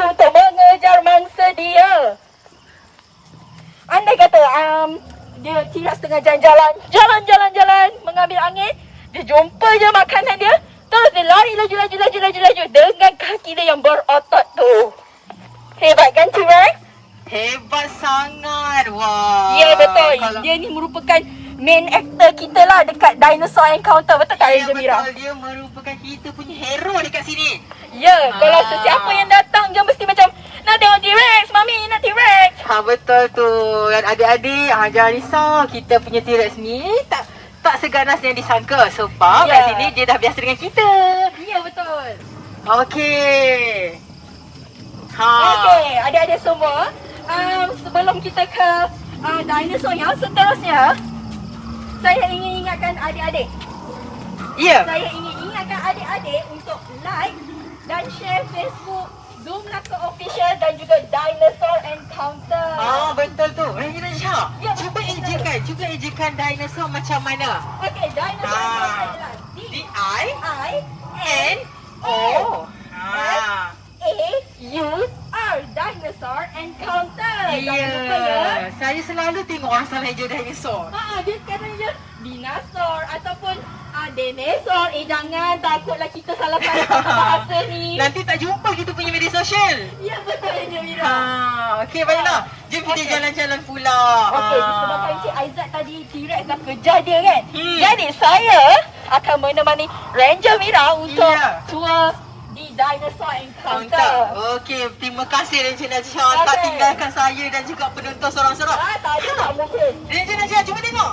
E: untuk mengejar mangsa dia. Andai kata dia T-Rex tengah jalan mengambil angin, dia jumpa je makanan dia, Terus dia lari laju dengan kaki dia yang berotot tu. Hebat kan T-Rex?
D: Hebat sangat. Wah.
E: Ya betul.
D: Kalau-
E: Dia ni merupakan main actor kita lah dekat Dinosaur Encounter. Betul tak
D: Ya
E: Raja Mira?
D: betul, dia merupakan kita punya hero dekat sini.
E: Ya, kalau sesiapa yang datang dia mesti macam nak tengok T-Rex, Mami nak T-Rex.
D: Betul tu. Dan adik-adik, jangan risau. Kita punya T-Rex ni tak seganas yang disangka. Sebab
E: Ya.
D: kat sini dia dah biasa dengan kita.
E: Ya betul.
D: Okey.
E: Okey, adik-adik semua, sebelum kita ke dinosaur yang seterusnya, saya ingin ingatkan adik-adik.
D: Ya.
E: Saya ingin ingatkan adik-adik untuk like dan share Facebook Zoom Melaka Official dan juga Dinosaur Encounter.
D: Betul tu. Raja,
E: Ya,
D: cuba
E: betul.
D: ejekan dinosaur macam mana?
E: Okey, Dinosaur Encounter adalah
D: D-I-N-O.
E: D-I-A-U-R Dinosaur Encounter. Jangan lupa ya.
D: Saya selalu tengok orang salah hijau dinosaur.
E: Dia sekarang je dinosaur ataupun dinosaur. Jangan takutlah kita salah bahasa ni.
D: Nanti tak jumpa kita punya media sosial.
E: Ya betul Raja Mira.
D: Okey baiklah. Jom kita
E: Okey.
D: jalan-jalan pula.
E: Okey, disebabkan Encik Aizat tadi T-Rex dah kejar dia kan.
D: Hmm.
E: Jadi saya akan menemani Ranger Mira untuk
D: Ya.
E: tour di Dinosaur Encounter.
D: Okey, terima kasih Ranger Najah. Tak
E: Okey.
D: tinggalkan saya dan juga penonton sorang-sorang.
E: Tak ada tak mungkin.
D: Ranger Najah, cuba tengok.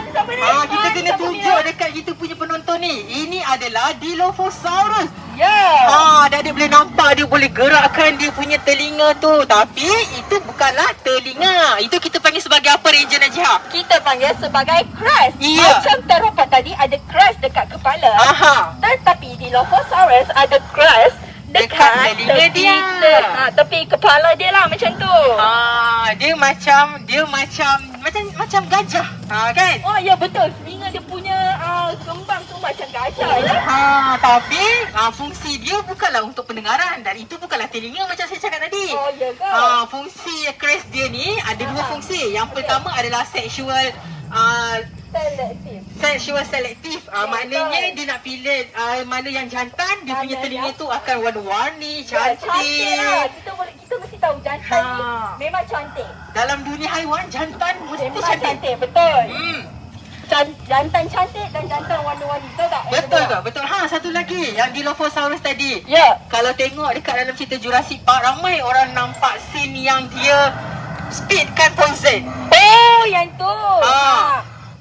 E: Siapa ni?
D: Kita kena
E: siapa
D: tunjuk
E: ni?
D: dekat kita punya penonton ni. Ini adalah Dilophosaurus.
E: Ya.
D: Adik boleh nampak dia boleh gerakkan dia punya telinga tu. Tapi itu bukanlah telinga. Itu kita panggil sebagai apa Ranger Najah?
E: Kita panggil sebagai crest.
D: Ya.
E: Macam terdapat tadi ada crest dekat kepala.
D: Aha.
E: Tetapi Dilophosaurus ada crest
D: Dekat
E: dekat
D: telinga
E: tepi
D: dia.
E: tepi kepala dia lah macam tu.
D: Dia macam gajah. Kan?
E: Oh ya betul. Telinga dia punya kembang tu macam gajah ya.
D: Tapi fungsi dia bukanlah untuk pendengaran dan itu bukanlah telinga macam saya cakap tadi.
E: Oh ya ke?
D: Fungsi crest dia ni ada dua
E: Aha.
D: fungsi. Yang
E: Okey.
D: pertama adalah sexual selektif. Maknanya
E: betul.
D: dia nak pilih mana yang jantan, dia punya
E: Mana
D: telinga
E: yang-
D: tu akan warna-warni,
E: Ya, cantik lah.
D: cantik.
E: Kita mesti tahu jantan ni memang cantik.
D: Dalam dunia haiwan jantan mesti
E: Memang
D: cantik.
E: cantik betul.
D: Hmm.
E: Jantan cantik dan jantan warna-warni. Betul tak?
D: Betul ke? Betul. Satu lagi yang Dilophosaurus tadi.
E: Ya.
D: Kalau tengok dekat dalam cerita Jurassic Park, ramai orang nampak scene yang dia speedkan poison.
E: Oh, yang tu.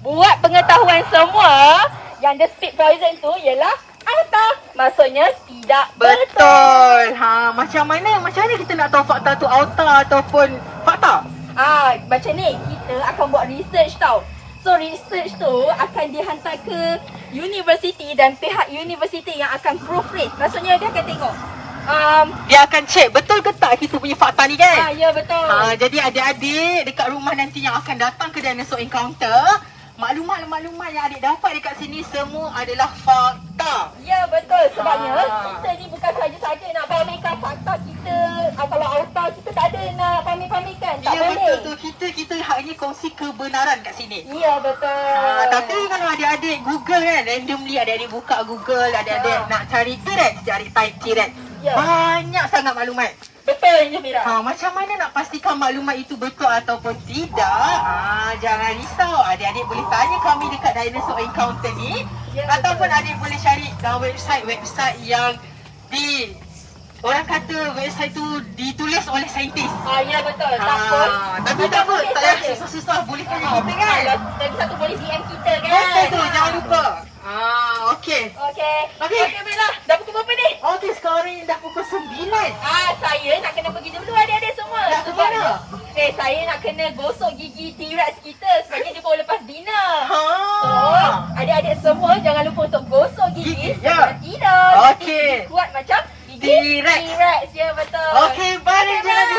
E: Buat pengetahuan semua, yang the speed poison tu ialah auta. Maksudnya tidak betul.
D: Macam mana kita nak tahu fakta tu auta ataupun fakta?
E: Macam ni, kita akan buat research tau. So research tu akan dihantar ke universiti dan pihak universiti yang akan proofread. Maksudnya dia akan tengok.
D: Dia akan check betul ke tak kita punya fakta ni kan?
E: Ya betul.
D: Jadi adik-adik dekat rumah nanti yang akan datang ke Dinosaur Encounter, maklumat-maklumat yang adik dapat dekat sini semua adalah fakta.
E: Ya betul. Sebabnya
D: Ah.
E: kita ni bukan saja-saja nak pamerkan fakta kita. Kalau auta kita tak ada nak pamer-pamerkan. Tak
D: Ya
E: boleh.
D: betul tu, kita hanya kongsi kebenaran kat sini.
E: Ya betul.
D: Tapi kalau adik-adik Google kan, randomly adik-adik buka Google, adik-adik nak cari T-Rex, cari type T-Rex.
E: Ya.
D: Banyak sangat maklumat.
E: Betul je Mira.
D: Macam mana nak pastikan maklumat itu betul ataupun tidak? Jangan risau. Adik-adik boleh tanya kami dekat Dinosaur Encounter ni.
E: Ya,
D: Ataupun
E: betul.
D: adik boleh cari website yang orang kata website tu ditulis oleh saintis.
E: Ya betul. Takut.
D: Tapi tak apa, tak payah susah-susah. Boleh tanya kita kan?
E: Lagi satu boleh DM kita kan.
D: Betul tu, jangan lupa. Okey.
E: Okey.
D: Okey.
E: Okey baiklah. Dah pukul berapa ni?
D: Okey, sekarang ni dah pukul 9.
E: Saya nak kena pergi dulu adik-adik semua.
D: Nak ke mana?
E: Saya nak kena gosok gigi T-Rex kita sebabnya dia baru lepas dinner. So, adik-adik semua jangan lupa untuk gosok gigi
D: Gigi,
E: sebelum
D: ya.
E: tidur.
D: Okey.
E: Gigi kuat macam gigi
D: T-Rex.
E: T-Rex, ya betul.
D: Okey, bye je Nabi.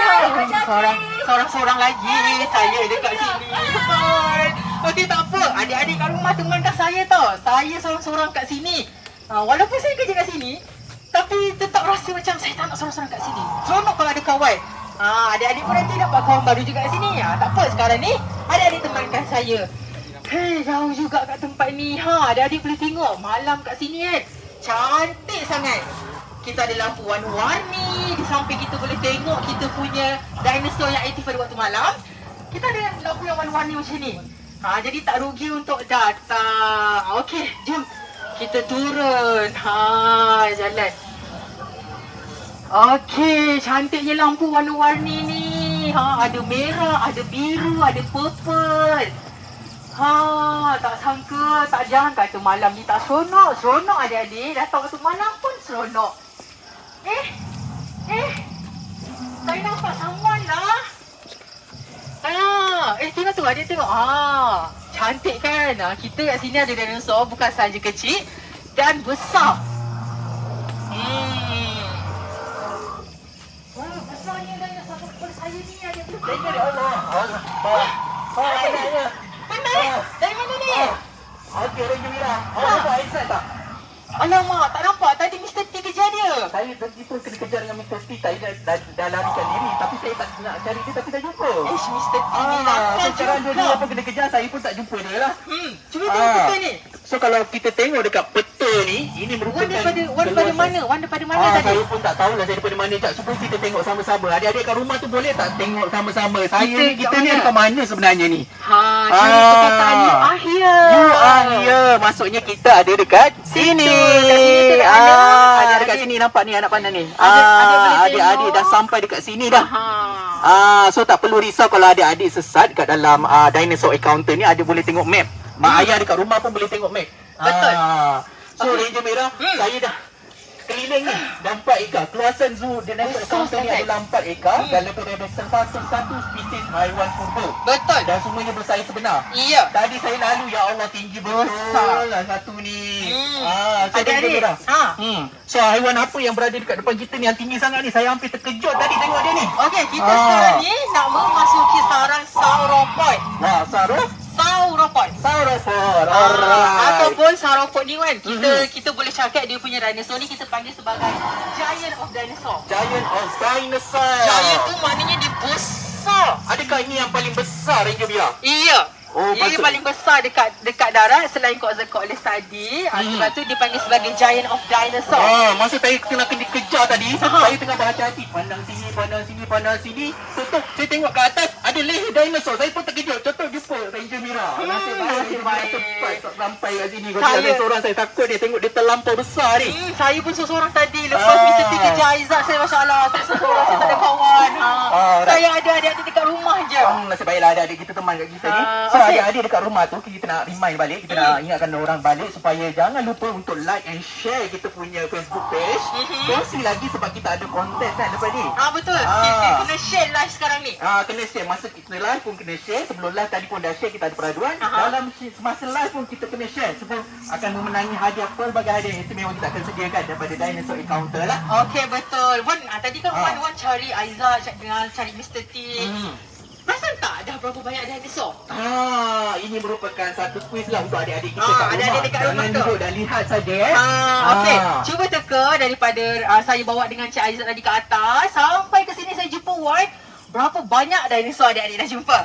D: Seorang lagi saya dekat sini. Bye. Okey, tak apa. Adik-adik kat rumah temankan saya tau. Saya seorang-seorang kat sini. Walaupun saya kerja kat sini, tapi tetap rasa macam saya tak nak seorang-seorang kat sini. Seronok kalau ada kawan. Adik-adik pun nanti dapat kawan baru juga kat sini. Tak apa, sekarang ni adik-adik temankan saya. Jauh juga kat tempat ni. Adik-adik boleh tengok malam kat sini kan. Cantik sangat. Kita ada lampu warna-warni. Di samping kita boleh tengok kita punya dinosaur yang aktif pada waktu malam. Kita ada lampu yang warna-warni macam ni. Jadi tak rugi untuk datang. Okey, jom. Kita turun. Jalan. Okey, cantiknya lampu warna-warni ni. Ada merah, ada biru, ada purple. Tak sangka, tak jangan kata malam ni tak seronok. Seronok adik-adik. Datang waktu malam pun seronok. Saya nampak someone lah. Tengok tu, adik tengok. Cantik kan? Kita kat sini ada dinosaur bukan sahaja kecil dan besar. Wah, besarnya dinosaur seperti saya ni ada tu. Penat? Dari mana ni?
C: Okey, Orang Gembira. Awak nampak Aisyah tak?
D: Alamak, tak nampak. Tadi Mr. T kejar dia.
C: Saya tadi pun kena kejar dengan Mr. T. Saya dah larikan diri. Tapi saya tak nak cari dia tapi tak jumpa.
D: Mr. T ni lah.
C: Sekarang dua-dua pun kena kejar. Saya pun tak jumpa dia lah.
D: Cuba tengok peta ni.
C: So kalau kita tengok dekat peta ni, ini merupakan
D: Wan daripada mana? Wan daripada mana tadi?
C: Saya pun tak tahulah saya daripada mana. Jap, cuba kita tengok sama-sama. Adik-adik kat rumah tu boleh tak tengok sama-sama? Kita ni dekat mana sebenarnya ni?
D: Cari perkataan you are here.
C: You are here. Maksudnya kita ada dekat sini. Ada dekat sini, nampak ni anak pandang ni. Adik-adik dah sampai dekat sini dah. So tak perlu risau kalau adik-adik sesat kat dalam dinosaur encounter ni. Adik boleh tengok map. Mak ayah dekat rumah pun boleh tengok map.
D: Betul.
C: So Ranger Merah, saya dah keliling ni. Dah 4 ekar. Keluasan zoo dinosaur encounter ni adalah 4 ekar. Dan lebih dari satu spesies haiwan purba.
D: Betul.
C: Dan semuanya bersaiz sebenar.
D: Iya.
C: Tadi saya lalu, ya Allah, tinggi besar lah satu ni. So
D: Adik-adik.
C: So haiwan apa yang berada dekat depan kita ni yang tinggi sangat ni? Saya hampir terkejut tadi tengok dia ni.
D: Okey, kita sekarang ni nak memasuki sarang sauropod.
C: Wah,
D: Sauropod.
C: Sauropod. Alright.
D: Ataupun sauropod ni kan, kita boleh cakap dia punya dinosaur ni kita panggil sebagai giant of dinosaur.
C: Giant of dinosaur.
D: Giant tu maknanya dia besar.
C: Adakah ini yang paling besar, Ranger Mira?
D: Iya.
C: Oh,
D: Dia
C: patut.
D: paling besar dekat darat selain Quetzalcoatlus tadi. Sebab tu dipanggil sebagai giant of dinosaur.
C: Masa saya kena dikejar tadi, saya tengah berhati-hati. Pandang sini, pandang sini, pandang sini. Tutup, saya tengok ke atas, ada leher dinosaur. Saya pun terkejut. Contoh jumpa Ranger Mira. Nasib baik. Cepat sampai kat sini. Kalau ada seorang saya takut dia tengok dia terlampau besar ni.
D: Saya pun seorang tadi. Lepas Mr. T kejar Aizat, saya Masya Allah. Saya seorang, saya tak ada kawan. Saya ada adik-adik dekat rumah je.
C: Nasib baiklah adik-adik kita teman kat kita ni. So adik-adik dekat rumah tu kita nak remind balik, kita nak ingatkan orang balik supaya jangan lupa untuk like and share kita punya Facebook page. Kongsi lagi sebab kita ada konten kan lepas ni.
D: Betul. Kita kena share live sekarang ni.
C: Kena share. Masa kita live pun kena share. Sebelum live tadi pun dah share, kita ada peraduan. Dalam semasa live pun kita kena share sebab akan memenangi hadiah, pelbagai hadiah yang istimewa kita akan sediakan daripada Dinosaur Encounter lah.
D: Okey, betul. Wan, tadi kan Wan cari Aizat, cari Mr. T. Perasan tak dah berapa banyak dinosaur?
C: Ini merupakan satu kuis lah untuk adik-adik kita kat rumah.
D: Adik-adik dekat rumah
C: Jangan
D: tu.
C: duduk dan lihat saja
D: Okey, cuba teka daripada saya bawa dengan Cik Aizat tadi ke atas sampai ke sini saya jumpa Wan. Berapa banyak dinosaur adik-adik dah jumpa?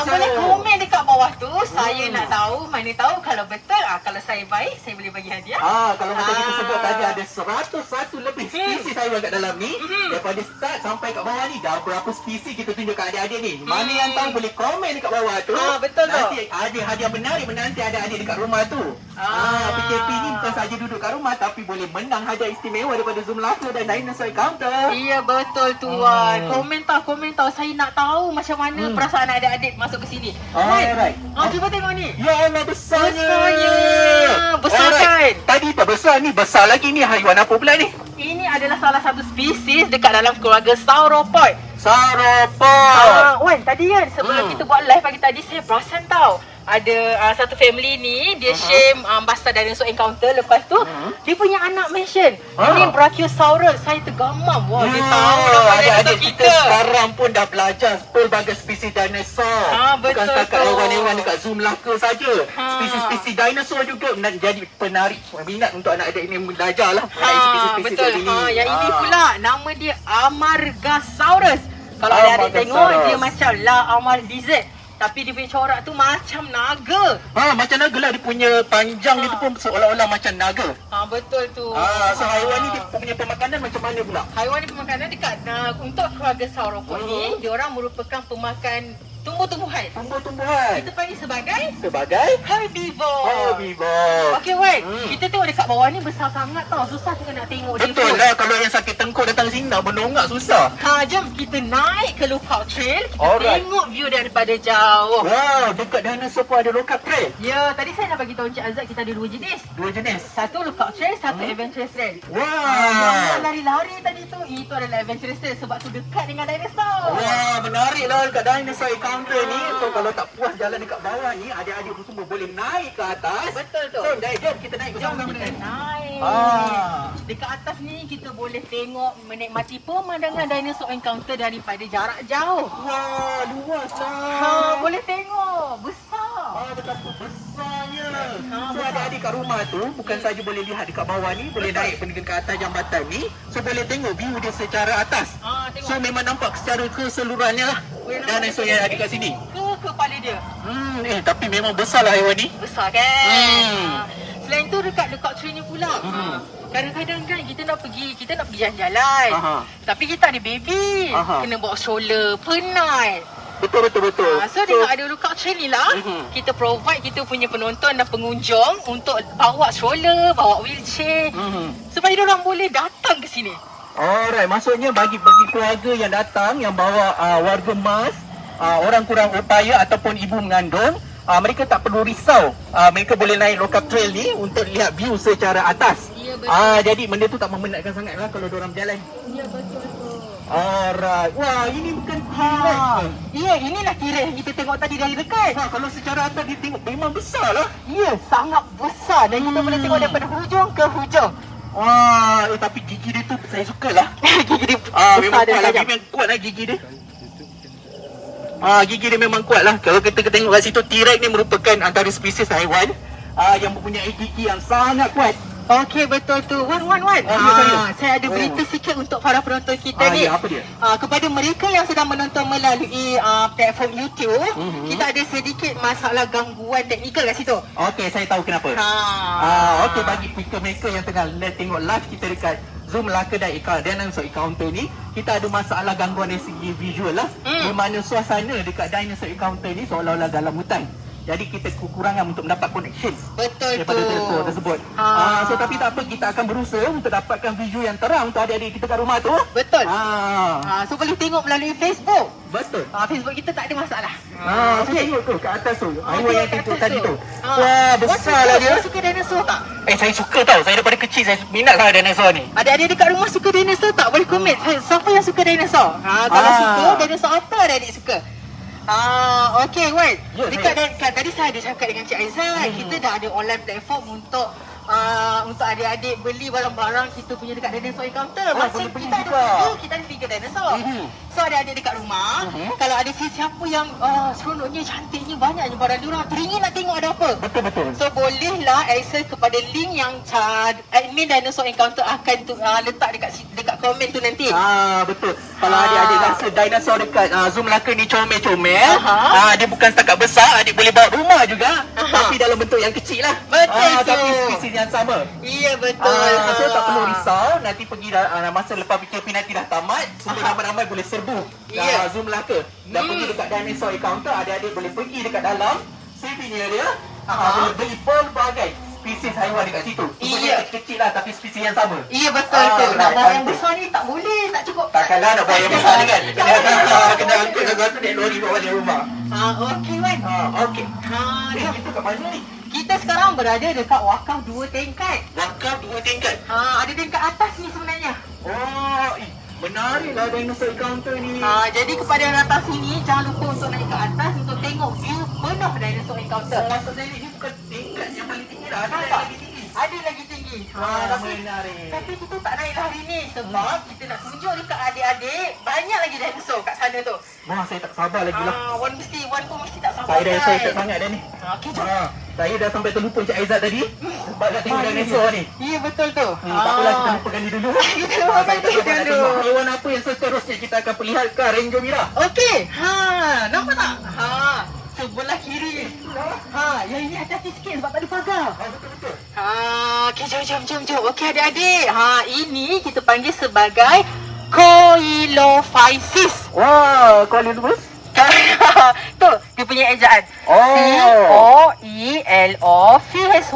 D: Boleh komen dekat bawah tu. Saya nak tahu, mana tahu kalau betul. Kalau saya baik, saya boleh bagi hadiah.
C: Kalau macam kita sebut tadi ada 101 lebih spesies haiwan kat dalam ni. Daripada start sampai kat bawah ni dah berapa spesies kita tunjuk kat adik-adik ni. Mana yang tahu boleh komen dekat bawah tu.
D: Betul tu.
C: Nanti ada hadiah menarik menanti adik-adik dekat rumah tu. PKP ni bukan saja duduk kat rumah tapi boleh menang hadiah istimewa daripada Zoom Melaka dan Dinosaur Encounter.
D: Iya, betul tu Wan. Komen tahu. Saya nak tahu macam mana perasaan adik-adik masuk ke sini.
C: Alright.
D: Cuba tengok ni.
C: Ya Allah, besarnya.
D: Besar kan?
C: Tadi tak besar ni, besar lagi ni. Haiwan apa pula ni?
D: Ini adalah salah satu spesies dekat dalam keluarga sauropod.
C: Sauropod.
D: Wan, tadi kan sebelum kita buat live pagi tadi saya perasan tau. Ada satu family ni dia share pasal Dinosaur Encounter. Lepas tu dia punya anak mention ini Brachiosaurus. Saya tergamam. Wah, dia tahu nama dinosaur
C: kita sekarang pun dah belajar pelbagai spesies dinosaur. Bukan
D: Betul
C: setakat
D: tu.
C: haiwan-haiwan dekat Zoom Melaka saja. Spesies-spesies dinosaur juga jadi penarik minat untuk anak-adik ini belajar lah mengenai spesies-spesies
D: betul.
C: ini.
D: Yang ini pula nama dia Amargasaurus. Kalau adik-adik tengok dia macam La Amar Lizard. Tapi dia punya corak tu macam naga.
A: Macam naga lah, dia punya panjang itu pun seolah-olah macam naga.
D: Betul tu.
A: So haiwan ni dia punya pemakanan macam mana pula?
D: Haiwan ni pemakanan dekat untuk keluarga sauropod ni, dia orang merupakan pemakan tumbuh-tumbuhan.
A: Tumbuh-tumbuhan.
D: Kita panggil sebagai
A: Sebagai
D: herbivore.
A: herbivore.
D: Okey, Wan. Kita tengok dekat bawah ni besar sangat tau. Susah kita nak tengok dia
A: Betul
D: pun.
A: lah, kalau yang sakit tengkuk datang sini nak bernongak susah.
D: Jom kita naik ke Lookout Trail. Kita
A: Alright.
D: tengok view daripada jauh.
A: Wow, dekat dinosaur pun ada lookout trail.
D: Ya, tadi saya nak bagi tahu Encik Azad kita ada 2 jenis.
A: Dua jenis.
D: Satu Lookout Trail, satu Adventurous Trail.
A: Wow.
D: Yang lari-lari tadi tu, itu adalah Adventurous Trail sebab tu dekat dengan dinosaur.
A: Wah, menarik lah dekat dinosaur encounter ni. So kalau tak puas jalan dekat bawah ni, adik-adik tu semua boleh naik ke atas.
D: Betul tu.
A: So, jom kita naik
D: Jom
A: bersama-sama
D: kita
A: dengan
D: naik. Dekat atas ni kita boleh tengok menikmati pemandangan dinosaur encounter daripada jarak jauh.
A: Wah, luas lah.
D: Boleh tengok. Besar.
A: Betapa besarnya. So
D: besar.
A: adik-adik kat rumah tu bukan saja boleh lihat dekat bawah ni, boleh naik pergi ke atas jambatan ni. So boleh tengok view dia secara atas.
D: Tengok.
A: So memang nampak secara keseluruhannya lah dinosaur yang ada kat sini.
D: Ke kepala dia.
A: Tapi memang besar lah haiwan ni.
D: Besar kan? Selain tu dekat Lookout Trail ni pula. Kadang-kadang kan kita nak pergi jalan-jalan. Tapi kita ada baby. Kena bawa stroller, penat.
A: Betul.
D: So dengan ada Lookout Trail ni lah, kita provide kita punya penonton dan pengunjung untuk bawa stroller, bawa wheelchair. Supaya diorang boleh datang ke sini.
A: Alright, maksudnya bagi keluarga yang datang, yang bawa warga emas, orang kurang upaya ataupun ibu mengandung, mereka tak perlu risau. Mereka boleh naik Lookout Trail ni untuk lihat view secara atas.
D: Ya, betul.
A: Jadi benda tu tak memenatkan sangat lah kalau diorang berjalan.
D: Ya, betul tu.
A: Alright. Wah, ini bukan T-Rex ke?
D: Ya, inilah T-Rex yang kita tengok tadi dari dekat.
A: Kalau secara atas dia tengok memang besar lah.
D: Ya, sangat besar dan kita boleh tengok daripada hujung ke hujung.
A: Wah, tapi gigi dia tu saya suka lah.
D: Gigi dia
A: Memang
D: besar dan
A: kuat lah,
D: tajam.
A: memang kuat lah gigi dia. Gigi dia memang kuat lah. Kalau kita tengok kat situ, T-Rex ni merupakan antara spesies haiwan yang mempunyai gigi yang sangat kuat.
D: Okey, betul tu. Wan. Saya ada berita sikit untuk para penonton kita ni.
A: Ya, apa dia?
D: Kepada mereka yang sedang menonton melalui platform YouTube, kita ada sedikit masalah gangguan teknikal kat situ.
A: Okey, saya tahu kenapa. Okey, bagi mereka yang tengah tengok live kita dekat Zoom Melaka dan Dinosaur Encounter ni, kita ada masalah gangguan dari segi visual lah. Di mana suasana dekat Dinosaur Encounter ni seolah-olah dalam hutan. Jadi kita kekurangan untuk mendapat connection
D: Betul
A: daripada
D: tu.
A: teleskop tersebut. So tapi tak apa, kita akan berusaha untuk dapatkan visual yang terang untuk adik-adik kita kat rumah tu.
D: Betul.
A: Ah,
D: So boleh tengok melalui Facebook.
A: betul.
D: Facebook kita tak ada masalah.
A: So tengok tu kat atas tu. Haiwan yang
D: kat
A: tengok
D: atas
A: tadi
D: tu.
A: tu. Wah, besar lah dia.
D: Awak suka dinosaur tak?
A: Saya suka tau. Saya daripada kecil saya minat lah dinosaur ni.
D: Adik-adik dekat rumah suka dinosaur tak? Boleh komen. Siapa yang suka dinosaur? Kalau suka, dinosaur apa adik-adik suka? Okey, Wan.
A: Ya,
D: Dekat tadi saya ada cakap dengan Cik Aizat, kita dah ada online platform untuk adik-adik beli barang-barang kita punya dekat Dinosaur Encounter.
A: boleh beli
D: kita
A: juga.
D: kita ada 3 dinosaur. So adik-adik dekat rumah, kalau ada sesiapa yang seronoknya, cantiknya, banyaknya barang diorang, teringin nak tengok ada apa.
A: Betul.
D: So bolehlah access kepada link yang admin Dinosaur Encounter akan letak dekat komen tu nanti.
A: Betul. Kalau adik-adik rasa dinosaur dekat Zoom Melaka ni comel-comel, dia bukan setakat besar, adik boleh bawa rumah juga, tapi dalam bentuk yang kecil lah.
D: Betul tu.
A: Tapi spesies yang sama.
D: Iya, betul.
A: So tak perlu risau, nanti pergi masa lepas PKP nanti dah tamat, semua ramai-ramai boleh serbu
D: Ya.
A: Zoom Melaka. Dan pergi dekat Dinosaur Encounter, adik-adik boleh pergi dekat dalam saving area, boleh beli pelbagai spesies haiwan dekat situ.
D: Iya.
A: Kecil lah tapi spesies yang sama.
D: Iya, betul tu. Nak
A: right,
D: bawa yang
A: cantik.
D: besar ni tak boleh, tak cukup.
A: Takkanlah nak bawa yang besar ni kan? Kena angkut sesuatu naik lori bawa di rumah.
D: Okey, Wan.
A: Okey.
D: Jom.
A: Kita kat mana ni?
D: Kita sekarang berada dekat wakaf 2 tingkat.
A: Wakaf 2 tingkat.
D: Ada tingkat atas ni sebenarnya.
A: Menarik lah Dinosaur Encounter ni.
D: Jadi kepada yang datang sini, jangan lupa untuk naik ke atas untuk tengok view penuh Dinosaur Encounter.
A: Maksudnya ni bukan tingkat yang paling tinggi lah. Ada
D: Tak,
A: yang
D: tak.
A: lagi tinggi.
D: Ada lagi tinggi.
A: Menarik.
D: Tapi kita tak naiklah hari ni sebab kita nak tunjuk dekat adik-adik banyak lagi dinosaur kat sana tu.
A: Wah, saya tak sabar lagi lah.
D: Wan pun mesti tak sabar.
A: Saya dah excited sangat dah ni.
D: Okey, jom.
A: Saya dah sampai terlupa Cik Aizat tadi sebab nak tengok dinosaur ni.
D: Ya, betul tu.
A: Tak apalah, kita lupakan dia dulu.
D: Kita lupakan
A: Saya tak
D: dia
A: sabar nak
D: dulu.
A: tengok haiwan apa yang seterusnya kita akan perlihatkan Ranger Mira.
D: Okey. Nampak tak? Yang ini hati-hati sikit sebab tak ada pagar.
C: Betul-betul.
D: Okey, jom. Okey, adik-adik. Ini kita panggil sebagai Coelophysis.
C: Wah, kau lihat dulu.
D: Tu, dia punya ejaan.
C: Oh.
D: Coelophysis.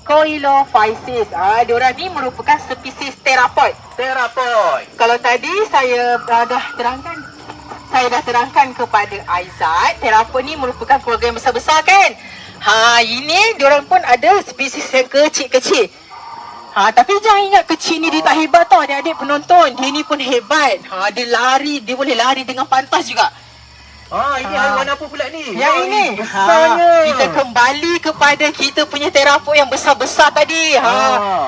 D: Coelophysis. Diorang ni merupakan spesies terapoid.
C: Terapoid.
D: Kalau tadi saya dah terangkan kepada Aizat, terapoid ni merupakan keluarga yang besar-besar kan? Ini diorang pun ada spesies yang kecil-kecil. Tapi jangan ingat kecil ni dia tak hebat tau adik-adik penonton. Dia ni pun hebat. Dia lari, dia boleh lari dengan pantas juga.
C: Ini haiwan apa pula ni?
D: Yang ini
C: besarnya.
D: kita kembali kepada kita punya terapoid yang besar-besar tadi.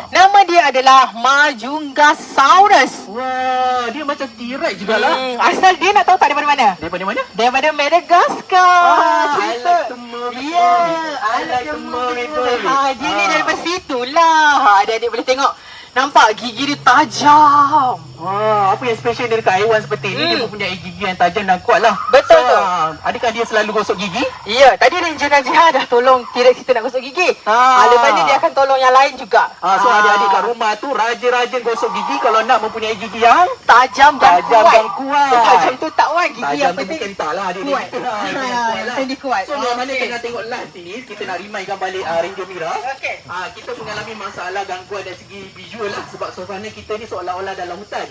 D: Nama dia adalah Majungasaurus.
C: Wah, dia macam T-Rex jugalah.
D: Asal dia nak tahu tak daripada mana?
C: Daripada mana?
D: Daripada Madagascar.
C: I like to move it. I like to move it.
D: Dia ni daripada situlah. Adik-adik boleh tengok. Nampak gigi dia tajam.
C: Wah, apa yang special dia dekat haiwan seperti ni? Dia mempunyai gigi yang tajam dan kuat lah.
D: Betul tu.
C: Adakah dia selalu gosok gigi?
D: Ya, tadi Ranger Najihah dah tolong T-Rex kita nak gosok gigi. Lepas ni dia akan tolong yang lain juga.
C: So adik-adik kat rumah tu rajin-rajin gosok gigi kalau nak mempunyai gigi yang
D: tajam dan kuat. Tajam tu tak kuat, gigi
C: tajam
D: yang
C: tu
D: penting
C: bukan tak lah adik.
D: kuat. Yang penting kuat.
C: So yang mana tengah tengok live ni, kita nak remind balik Ranger Mira.
D: Okey.
C: Kita mengalami masalah gangguan dari segi visual lah sebab suasana kita ni seolah-olah dalam hutan.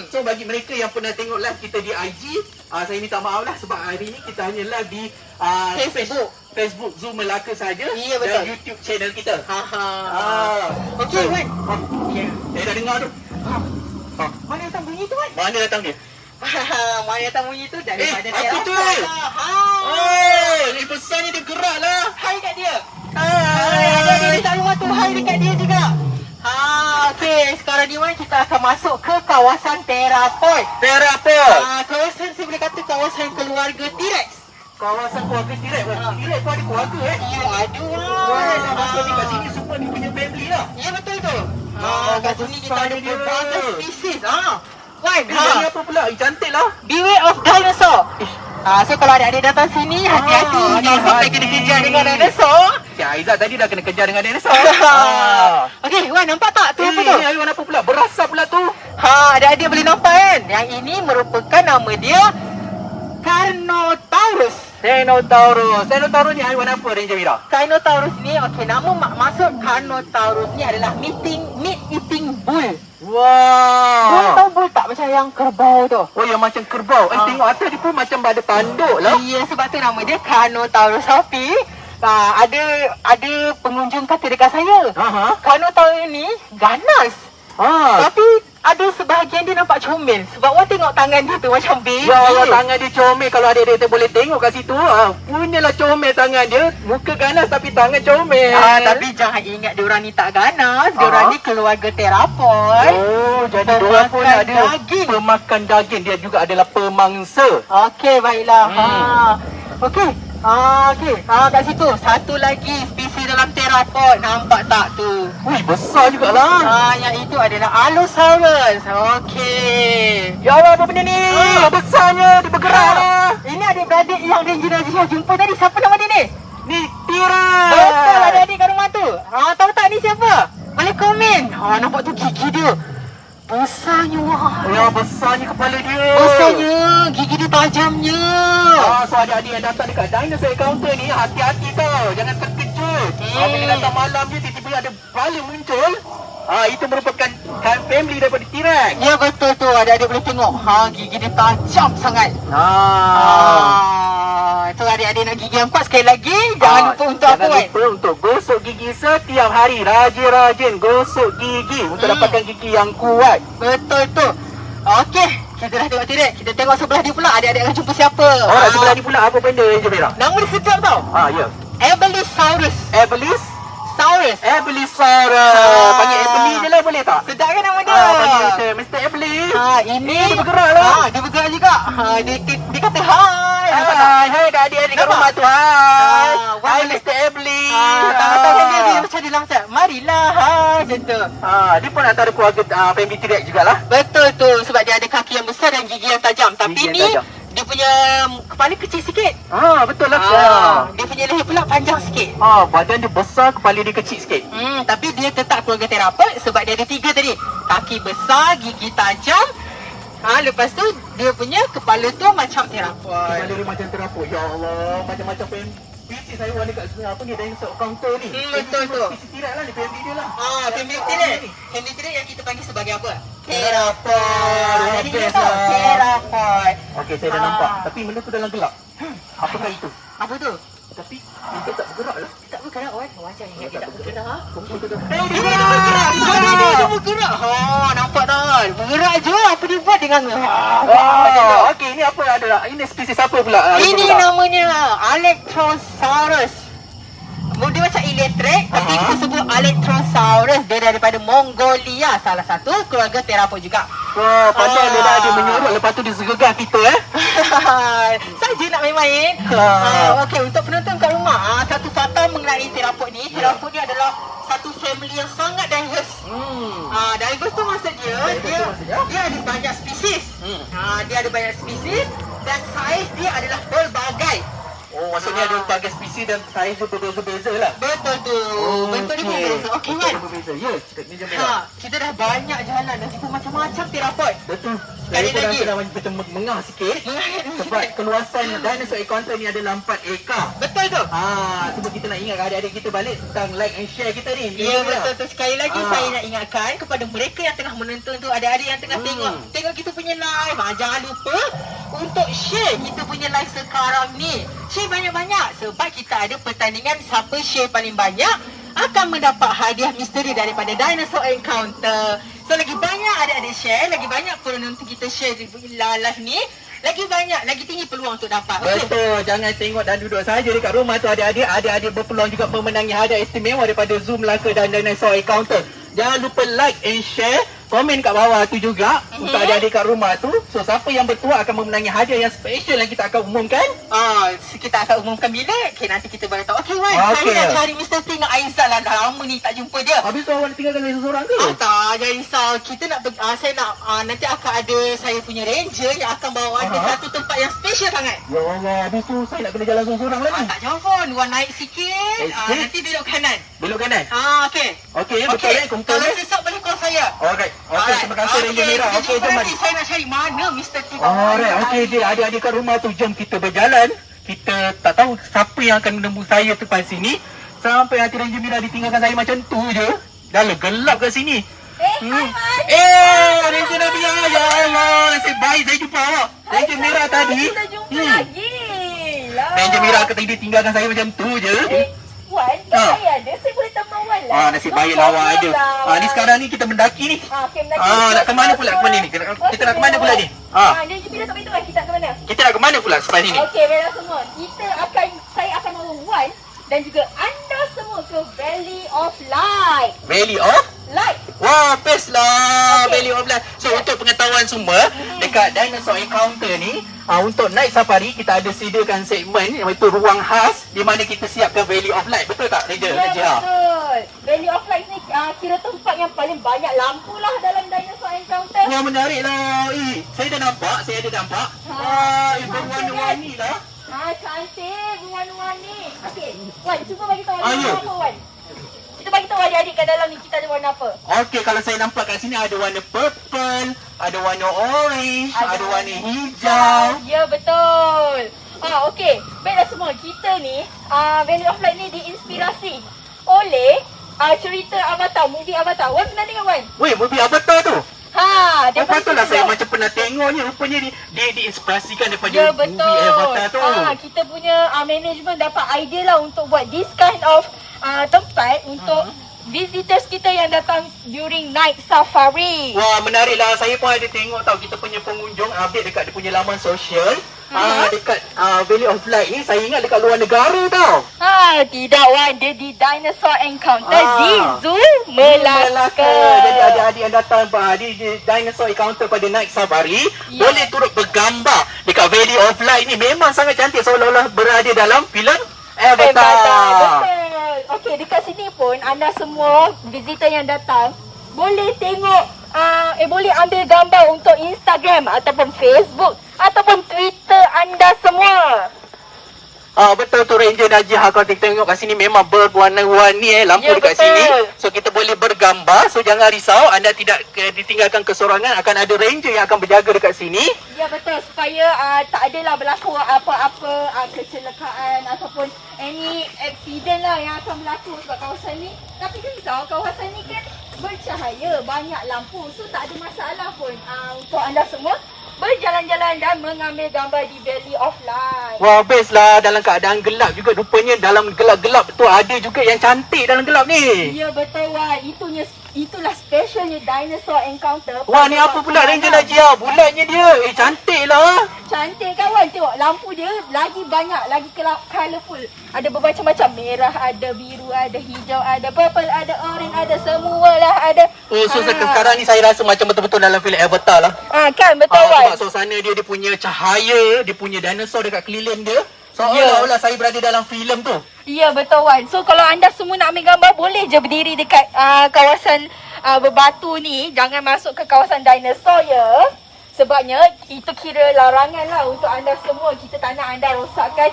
C: So bagi mereka yang pernah tengok live kita di IG, saya minta maaf lah sebab hari ni kita hanya live di Facebook Zoom Melaka saja.
D: Ya, betul.
C: Dan YouTube channel kita.
D: Okey, Wan.
C: Dah dengar tu?
D: Mana datang bunyi tu, Wan?
C: Mana datang dia?
D: Mana datang bunyi tu daripada
C: apa tu? Ni besarnya dia gerak lah.
D: Hai kat dia. Ada dia dekat rumah tu. Hai dekat dia juga. Okey, sekarang ni Wan kita akan masuk ke kawasan terapoid. Kawasan saya boleh kata kawasan keluarga T-Rex.
C: Kawasan keluarga T-Rex. T-Rex tu ada keluarga
D: Ya, ada
C: Wan. Maksudnya kat sini semua dia punya family lah.
D: Ya, betul tu. Kat sini kita ada pelbagai spesies. Wan,
C: Ini apa pula? Cantik lah.
D: Beware of dinosaur. So kalau adik-adik datang sini, hati-hati. Jangan sampai kena kejar dengan dinosaur.
C: Si Aizat tadi dah kena kejar dengan dinosaur.
D: Okey, Wan nampak tak? Tu apa tu?
C: Ini haiwan apa pula? Berasap pula tu.
D: Adik-adik boleh nampak kan? Yang ini merupakan nama dia Carnotaurus.
C: Carnotaurus ni haiwan apa Ranger Mira?
D: Carnotaurus ni, okey, nama maksud Carnotaurus ni adalah meat-eating bull. Bull
C: Wah.
D: tahu bull tak? Macam yang kerbau tu.
C: Oh, yang macam kerbau. Tengok atas dia pun macam ada tanduk lah.
D: Ya, sebab tu nama dia Carnotaurus. Tapi ada pengunjung kata dekat saya, Carnotaurus ni ganas. Tapi ada sebahagian dia nampak comel. Sebab Wan tengok tangan dia tu macam baby.
C: Ya Allah, tangan dia comel. Kalau adik-adik boleh tengok kat situ, punyalah comel tangan dia. Muka ganas tapi tangan comel.
D: Tapi jangan ingat diorang ni tak ganas. Diorang ni keluarga terapoid.
C: Oh, jadi diorang pun
D: Pemakan
C: ada
D: daging.
C: pemakan daging. Dia juga adalah pemangsa.
D: Okey, baiklah. Okey. Kat situ satu lagi spesies dalam terapoid. Nampak tak tu?
C: Wih, besar jugalah.
D: Yang itu adalah Allosaurus. Okey.
C: Ya Allah, apa benda ni? Besarnya, dia bergerak lah.
D: Ini adik-beradik yang Ranger Najihah jumpa tadi. Siapa nama dia ni?
C: Ni T-Rex.
D: Betul adik-adik kat rumah tu. Tahu tak ni siapa? Boleh komen. Nampak tu gigi dia. Besarnya, wah.
C: Ya, besarnya kepala dia.
D: Besarnya, gigi dia tajamnya.
C: So adik-adik yang datang dekat dinosaur encounter ni, hati-hati tau. Jangan terkejut. Bila datang malam je, tiba-tiba ada kepala muncul. Itu merupakan family daripada T-Rex.
D: Ya, betul tu. Adik-adik boleh tengok. Gigi dia tajam sangat. Itu adik-adik nak gigi yang kuat sekali lagi. Jangan lupa untuk apa, Wan?
C: Jangan lupa untuk gosok gigi setiap hari. Rajin-rajin gosok gigi untuk dapatkan gigi yang kuat.
D: Betul tu. Okey, kita dah tengok T-Rex. Kita tengok sebelah dia pula. Adik-adik akan jumpa siapa?
C: Sebelah ni pula apa benda Ranger Mira?
D: Nama dia sedap tau.
C: Ya.
D: Ebelisaurus. Saurus.
C: Panggil Ebeli je lah, boleh tak?
D: Sedap kan nama dia?
C: Panggil kita Mr. Ebeli.
D: Ini
C: dia bergerak lah.
D: Dia bergerak juga. Dia kata hai.
C: Hai
A: adik-adik kat
D: Nampak?
A: rumah tu. Hai.
D: Wan
A: Hai
D: boleh-
A: Mr. Ebli.
D: Tangan-tangan dia macam dia langsat. Marilah, macam tu.
A: Dia pun antara keluarga family T-Rex jugalah.
D: Betul tu, sebab dia ada kaki yang besar dan gigi yang tajam. Tapi
A: Gigi yang
D: ni,
A: tajam.
D: dia punya kepala kecil sikit.
A: Betul lah.
D: Dia punya leher pula panjang sikit.
A: Badan dia besar, kepala dia kecil sikit.
D: Tapi dia tetap keluarga terapeut sebab dia ada 3 tadi. Kaki besar, gigi tajam. Lepas tu dia punya kepala tu macam terapeut.
A: Kepala dia macam terapuk. Ya Allah, macam-macam PC saya warna kat apa ni, dinosaur counter ni.
D: Betul tu.
A: PC T-Rex lah ni, family dia lah.
D: Family T-Rex. Family T-Rex yang kita panggil sebagai apa?
A: Terapeut.
D: Jadi kita
A: Best
D: tahu
A: lah.
D: terapeut.
A: Okey, saya dah nampak. Tapi benda tu dalam gelap. Apakah itu?
D: Apa tu?
A: Tapi dia tak bergerak lah.
D: Tak bergerak, Wan. Wajar ingat dia tak bergerak.
A: Komputer tu.
D: Dia bergerak. Dia bergerak. Nampak tak? Bergerak je. Apa dia buat dengan
A: Okey, ni apa ada? Ini spesies apa pula?
D: Ini namanya Electrosaurus. Dia macam elektrik, tapi kita sebut Electrosaurus. Dia daripada Mongolia. Salah satu keluarga terapeut juga.
A: Pasal dia dah ada menyorot, lepas tu dia segegah kita
D: Saja nak main-main. Okey, untuk penonton kat rumah, satu fakta mengenai terapeut ni. Terapeut ni adalah satu family yang sangat diverse. Diverse tu maksud dia ada banyak spesies. Dia ada banyak spesies dan saiz dia adalah pelbagai.
A: Maksudnya ada pelbagai spesies dan saiz dia berbeza-beza lah.
D: Betul tu. Bentuk dia pun berbeza. Okey kan?
A: Berbeza. Ya, cakap ni je merah.
D: Kita dah banyak jalan dan kita macam-macam terapeut.
A: Betul.
D: Sekali
A: Saya pun
D: lagi.
A: dah macam mengah sikit. Sebab keluasan dinosaur encounter ni adalah 4 ekar.
D: Betul tu.
A: Cuma kita nak ingat adik-adik kita balik tentang like and share kita ni.
D: Ya betul tu. Sekali lagi saya nak ingatkan kepada mereka yang tengah menonton tu, adik-adik yang tengah tengok kita punya live. Jangan lupa untuk share kita punya live sekarang ni. Share banyak-banyak sebab kita ada pertandingan siapa share paling banyak akan mendapat hadiah misteri daripada Dinosaur Encounter. So lagi banyak adik-adik share, lagi banyak penonton kita share di live ni, lagi banyak, lagi tinggi peluang untuk dapat. Okey?
A: Betul, jangan tengok dan duduk saja dekat rumah tu adik-adik berpeluang juga memenangi hadiah istimewa daripada Zoom Melaka dan Dinosaur Encounter. Jangan lupa like and share, komen kat bawah tu juga untuk adik-adik kat rumah tu. So siapa yang bertuah akan memenangi hadiah yang special yang kita akan umumkan.
D: Kita akan umumkan bila? Okey, nanti kita baru tahu. Okey Wan,
A: Okey.
D: saya nak cari Mr. T dengan Aizal lah. Dah lama ni tak jumpa dia.
A: Habis tu awak tinggalkan saya seorang ke?
D: Tak, jangan risau. Kita nak saya nak nanti akan ada saya punya ranger yang akan bawa anda satu tempat yang special sangat.
A: Ya Allah, habis tu saya nak kena jalan seorang lagi.
D: Tak jauh pun. Wan naik sikit. Nanti belok kanan.
A: Belok kanan?
D: Okey.
A: Okey, betul komputer
D: Kalau
A: ni?
D: sesak boleh call saya.
A: Alright, okey, terima kasih Ranger Merah.
D: Okey,
A: Okey, jom mari.
D: Saya nak cari mana Mr. T.
A: Alright, okey dia adik-adik kat rumah tu, jom kita berjalan. Kita tak tahu siapa yang akan menembus saya depan sini. Sampai hati Ranger Merah ditinggalkan saya macam tu je. Dah lah gelap kat sini.
E: Hai Wan.
A: Ranger Merah, ya Allah, nasib baik saya jumpa awak. Ranger Merah tadi.
E: Kita jumpa lagi. Lah.
A: Ranger Merah kata dia tinggalkan saya macam tu je.
E: Wan, saya ada. Saya boleh tambah Wan lah.
A: Nasib baik lah awak ada. Ni sekarang ni kita mendaki ni.
E: Okey, mendaki.
A: Nak ke mana pula ke mana ni? Kita nak ke mana pula ni?
E: Dia bila tak beritahu kita nak ke mana.
A: Kita nak ke mana pula selepas ni?
E: Okey, baiklah semua. Saya akan bawa Wan dan juga anda semua ke Valley of Light.
A: Valley of?
E: Light.
A: Wah, best lah.
E: Okey.
A: Valley of Light. So, untuk pengetahuan semua, dekat Dinosaur Encounter ni, untuk night safari, kita ada sediakan segmen iaitu ruang khas di mana kita siapkan Valley of Light. Betul tak, Ranger?
E: Ya, betul. Valley of Light ni kira tempat yang paling banyak lampu lah dalam Dinosaur Encounter.
A: Wah, menarik lah. Saya dah nampak. Saya ada nampak. Berwarna-warni lah.
E: Cantik. Berwarna-warni. Okey. Wan, cuba bagi tahu warna
A: ya.
E: apa, Wan. Kita bagi tahu adik-adik kat dalam ni kita ada warna apa.
A: Okey, kalau saya nampak kat sini ada warna purple, ada warna orange, ada warna hijau.
E: Ya, betul. Okey. Baiklah semua, kita ni Valley of Light ni diinspirasi oleh cerita Avatar, movie Avatar. Wan pernah tengok, Wan?
A: Weh, movie Avatar tu? Patutlah saya macam pernah tengoknya. Rupanya dia diinspirasikan daripada
E: Ya,
A: movie
E: betul.
A: Avatar tu.
E: Kita punya management dapat idea lah untuk buat this kind of tempat untuk visitors kita yang datang during night safari.
A: Wah, menarik lah. Saya pun ada tengok tau kita punya pengunjung update dekat dia punya laman sosial. Dekat Valley of Light ni, saya ingat dekat luar negara tau.
E: Tidak Wan, dia di Dinosaur Encounter di
A: Ah.
E: Zoo Melaka.
A: Jadi adik-adik yang datang di Dinosaur Encounter pada Night Safari,
E: Ya.
A: boleh turut bergambar dekat Valley of Light ni. Memang sangat cantik, seolah-olah berada dalam filem Avatar.
E: Betul. Okey, dekat sini pun anda semua visitor yang datang boleh tengok boleh ambil gambar untuk Instagram ataupun Facebook ataupun Twitter anda semua.
A: Betul tu Ranger Najih. Kalau kita tengok kat sini memang berwarna-warni lampu
E: Ya,
A: dekat
E: betul.
A: sini. So kita boleh bergambar. So jangan risau, anda tidak ditinggalkan kesorangan. Akan ada ranger yang akan berjaga dekat sini.
E: Ya betul, supaya tak adalah berlaku apa-apa kecelakaan ataupun any accident lah yang akan berlaku sebab kawasan ni. Tapi risau, kawasan ni kan bercahaya, banyak lampu. So tak ada masalah pun untuk anda semua berjalan-jalan dan mengambil gambar di Valley of Light.
A: Wah, best lah. Dalam keadaan gelap juga. Rupanya dalam gelap-gelap tu ada juga yang cantik dalam gelap ni.
E: Ya betul Wan, itulah specialnya Dinosaur Encounter.
A: Wah, ni apa pula Ranger Najih? Bulatnya dia. Cantik lah.
E: Cantik kan Wan, tengok lampu dia lagi banyak, lagi colourful. Ada bermacam-macam, merah, ada biru, ada hijau, ada purple, ada orange, ada semualah ada.
A: Oh, so sekarang ni saya rasa macam betul-betul dalam filem Avatar lah.
E: Kan betul Wan.
A: Sebab suasana dia punya cahaya, dia punya dinosaur dekat keliling dia. Seolah-olah saya berada dalam filem tu.
E: Ya betul Wan. So kalau anda semua nak ambil gambar, boleh je berdiri dekat kawasan berbatu ni. Jangan masuk ke kawasan dinosaur ya. Sebabnya itu kira larangan lah untuk anda semua. Kita tak nak anda rosakkan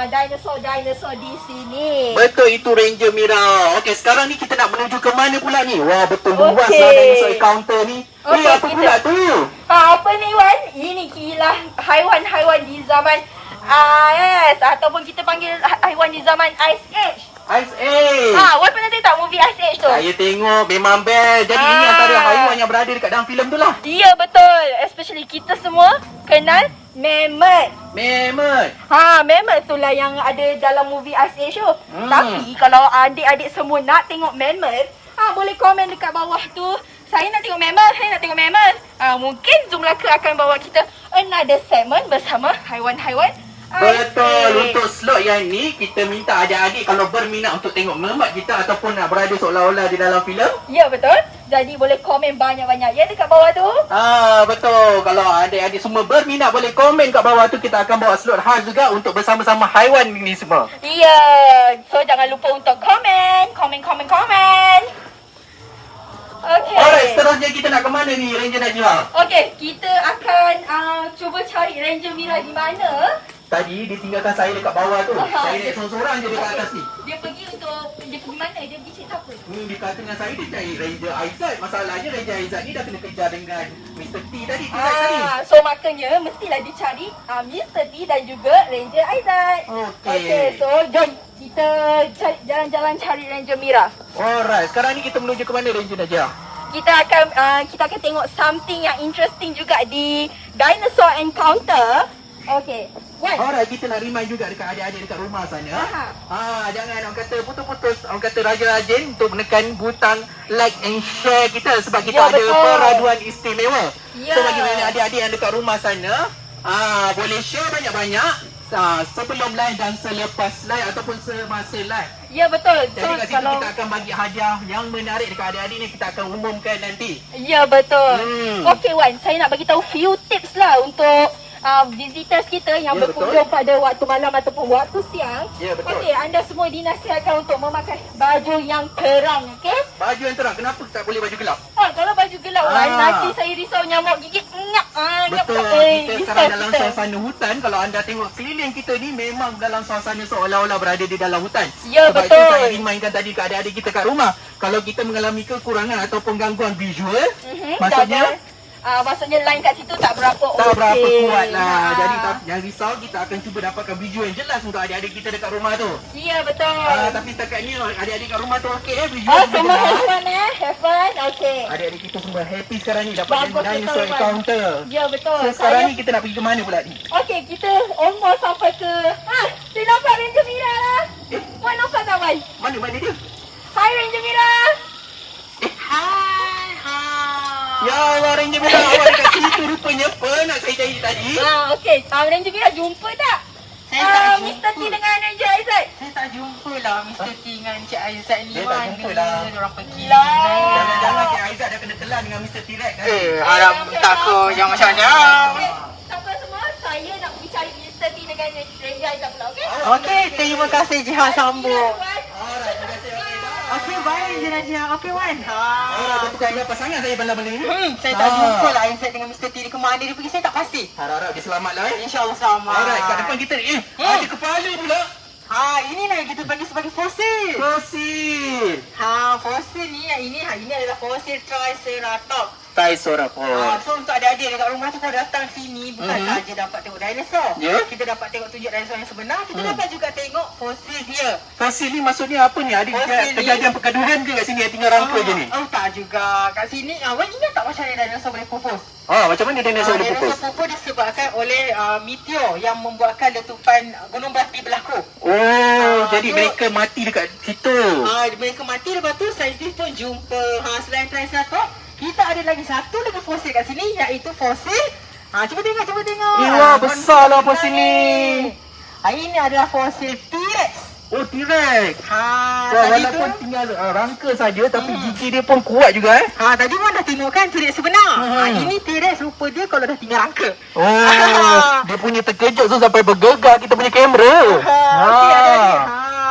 E: dinosaur-dinosaur di sini.
A: Betul itu Ranger Mira. Okey, sekarang ni kita nak menuju ke mana pula ni? Wah, betul luas
E: Okey.
A: lah dinosaur encounter ni.
E: Okey,
A: Apa pula tu?
E: Apa ni Wan? Ini kilah haiwan-haiwan di zaman yes, ataupun kita panggil haiwan di zaman Ice Age.
A: Ice Age.
E: Wan pernah tengok tak movie Ice Age tu?
A: Saya tengok memang best. Jadi ini antara haiwan yang berada dekat dalam filem tu lah.
E: Ya betul. Especially kita semua kenal mammoth.
A: Mammoth.
E: Mammoth tu lah yang ada dalam movie Ice Age tu. Tapi kalau adik-adik semua nak tengok mammoth, boleh komen dekat bawah tu. Saya nak tengok mammoth, saya nak tengok mammoth. Mungkin Zoom Melaka akan bawa kita another segment bersama haiwan-haiwan.
A: Betul. Untuk slot yang ni, kita minta adik-adik kalau berminat untuk tengok mammoth kita ataupun nak berada seolah-olah di dalam filem.
E: Ya betul. Jadi boleh komen banyak-banyak ya dekat bawah tu.
A: Betul. Kalau adik-adik semua berminat boleh komen kat bawah tu. Kita akan bawa slot khas juga untuk bersama-sama haiwan ni semua.
E: Ya. So jangan lupa untuk komen. Okay.
A: Alright, seterusnya kita nak ke mana ni Ranger Najwa?
E: Okey, kita akan cuba cari Ranger Mira di mana.
A: Tadi dia tinggalkan saya dekat bawah tu. Saya naik sorang-sorang je dekat atas ni.
E: Dia pergi mana? Dia pergi cari siapa?
A: Dia kata dengan saya dia cari Ranger Aizat. Masalahnya Ranger Aizat ni dah kena kejar dengan Mr. T tadi.
E: So maknanya mestilah dicari Mr. T dan juga Ranger Aizat. Okey, so jom kita jalan-jalan cari Ranger Mira.
A: Alright, sekarang ni kita menuju ke mana Ranger Najwa?
E: Kita akan tengok something yang interesting juga di Dinosaur Encounter. Okey.
A: Alright, kita nak remind juga dekat adik-adik dekat rumah sana. Jangan orang kata putus-putus, orang kata rajin-rajin untuk menekan butang like and share kita sebab kita ada
E: betul.
A: peraduan istimewa.
E: Ya.
A: So bagi mana adik-adik yang dekat rumah sana, boleh share banyak-banyak sebelum live dan selepas live ataupun semasa live.
E: Ya betul.
A: Jadi kat situ kita akan bagi hadiah yang menarik dekat adik-adik ni, kita akan umumkan nanti.
E: Ya betul. Okey Wan, saya nak bagi tahu few tips lah untuk visitors kita yang
A: Ya,
E: berkunjung pada waktu malam ataupun waktu siang.
A: Ya, betul.
E: Okey, anda semua dinasihatkan untuk memakai baju yang terang, okey?
A: Baju yang terang, kenapa tak boleh baju gelap?
E: Kalau baju gelap Wan, nanti saya risau nyamuk gigit.
A: Betul, kita sekarang dalam suasana hutan. Kalau anda tengok sekeliling kita ni memang dalam suasana seolah-olah berada di dalam hutan.
E: Ya,
A: Sebab
E: betul.
A: itu saya reminder tadi ke adik-adik kita kat rumah, kalau kita mengalami kekurangan ataupun gangguan visual,
E: maksudnya line kat situ tak berapa
A: tak berapa
E: okey.
A: kuat lah. Jadi jangan risau, kita akan cuba dapatkan visual yang jelas untuk adik-adik kita dekat rumah tu.
E: Ya betul.
A: Tapi setakat ni adik-adik kat rumah tu okey visual
E: Semua
A: jelas.
E: have fun have fun. Okey.
A: Adik-adik kita semua happy sekarang ni dapat
E: Bagus,
A: dinosaur
E: betul, Wan.
A: encounter.
E: Ya betul.
A: So sekarang ni kita nak pergi ke mana pula ni?
E: Okey, kita almost sampai ke saya nampak Ranger Mira lah. Wan nampak tak Wan?
A: Mana dia?
E: Hai Ranger Mira.
A: Ya Allah, Ranger Mira, awak dekat situ rupanya. Penat saya cari tadi.
E: Okey. Ranger Bella jumpa tak?
D: Saya tak jumpa.
E: Mr. T dengan Ranger Aizat.
D: Saya tak jumpa lah Mr. T dengan Cik Aizat ni.
C: Dia tak jumpa lah.
D: Diorang pergi
E: Lah.
C: Jangan-jangan Cik Aizat dah kena telan dengan Mr. T-Rex kan?
D: harap takut yang macam-macam.
E: Okey. Sabar semua. Saya nak pergi cari Mr. T dengan Ranger Aizat pula. Okey?
D: Okey, terima kasih Jihan sambung.
C: Alright, terima kasih.
D: Okey, baik je Jihan. Okey, Wan.
C: Alright, tapi kau ingat pasangan saya benda-benda ni?
D: Saya tak jumpa lah Aizat dengan Mr. T. Dia ke mana dia pergi, saya tak pasti.
C: Harap-harap dia selamat lah
D: InsyaAllah selamat.
C: Alright, kat depan kita ni. Ada kepala pula.
D: Inilah yang kita panggil sebagai fosil.
C: Fosil.
D: Fosil ni, ini adalah fosil Triceratops.
A: Triceratops.
D: So untuk adik-adik dekat rumah tu, kalau datang sini bukan saja dapat tengok dinosaur.
A: Ya.
D: Kita dapat tengok tunjuk dinosaur yang sebenar, kita dapat juga tengok fosil dia.
A: Fosil ni maksudnya apa ni? Ada
D: Fosil ni-
A: kejadian perkaduhan ke kat sini yang tinggal rangka je ni?
D: Tak juga. Kat sini, Wan ingat tak macam mana dinosaur boleh pupus?
A: Macam mana dinosaur boleh pupus?
D: Dinosaur pupus disebabkan oleh meteor yang membuatkan letupan gunung berapi berlaku.
A: Jadi
D: so-
A: mereka mati dekat situ.
D: Mereka mati, lepas tu saintis pun jumpa selain Triceratops, kita ada lagi satu lagi fosil kat sini, iaitu fosil. Cuba tengok.
A: Wah, besar lah fosil ni.
D: Ini adalah fosil T-Rex.
A: Oh, T-Rex.
D: Tadi
A: Walaupun
D: tu,
A: tinggal rangka saja tapi gigi dia pun kuat juga
D: tadi Wan dah tengok kan T-Rex sebenar.
A: Hmm.
D: Ini T-Rex rupa dia kalau dah tinggal rangka.
A: Dia punya terkejut so sampai bergegar kita punya kamera.
D: Okey, adik-adik.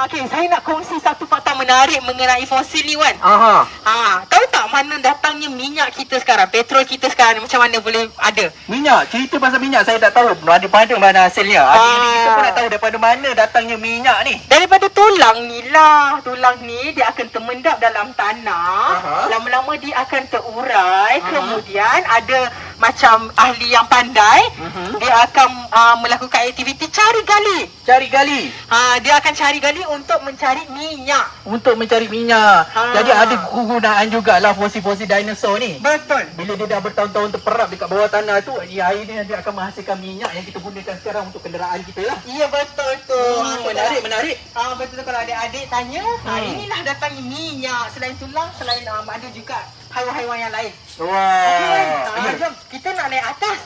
D: Okey, saya nak kongsi satu fakta menarik mengenai fosil ni, Wan. Tahu tak mana datangnya minyak kita sekarang, petrol kita sekarang ni, macam mana boleh ada?
A: Minyak, cerita pasal minyak saya tak tahu daripada mana hasilnya. Adik-adik kita pun nak tahu daripada mana datangnya minyak ni.
D: Daripada tulang ni lah. Tulang ni dia akan termendap dalam tanah. Lama-lama dia akan terurai. Kemudian ada macam ahli yang pandai, dia akan melakukan aktiviti cari gali.
A: Cari gali
D: Dia akan cari gali untuk mencari minyak.
A: untuk mencari minyak.
D: Ha.
A: Jadi ada kegunaan jugalah fosil-fosil dinosaur ni.
D: Betul.
A: Bila dia dah bertahun-tahun terperap dekat bawah tanah tu, akhirnya dia akan menghasilkan minyak yang kita gunakan sekarang untuk kenderaan kita lah.
D: Iya betul tu.
A: Menarik.
D: Betul tu, kalau adik-adik tanya, inilah datangnya minyak. Selain tulang, selain ada juga haiwan-haiwan yang lain.
A: Wah.
D: Okey, jom kita nak naik atas.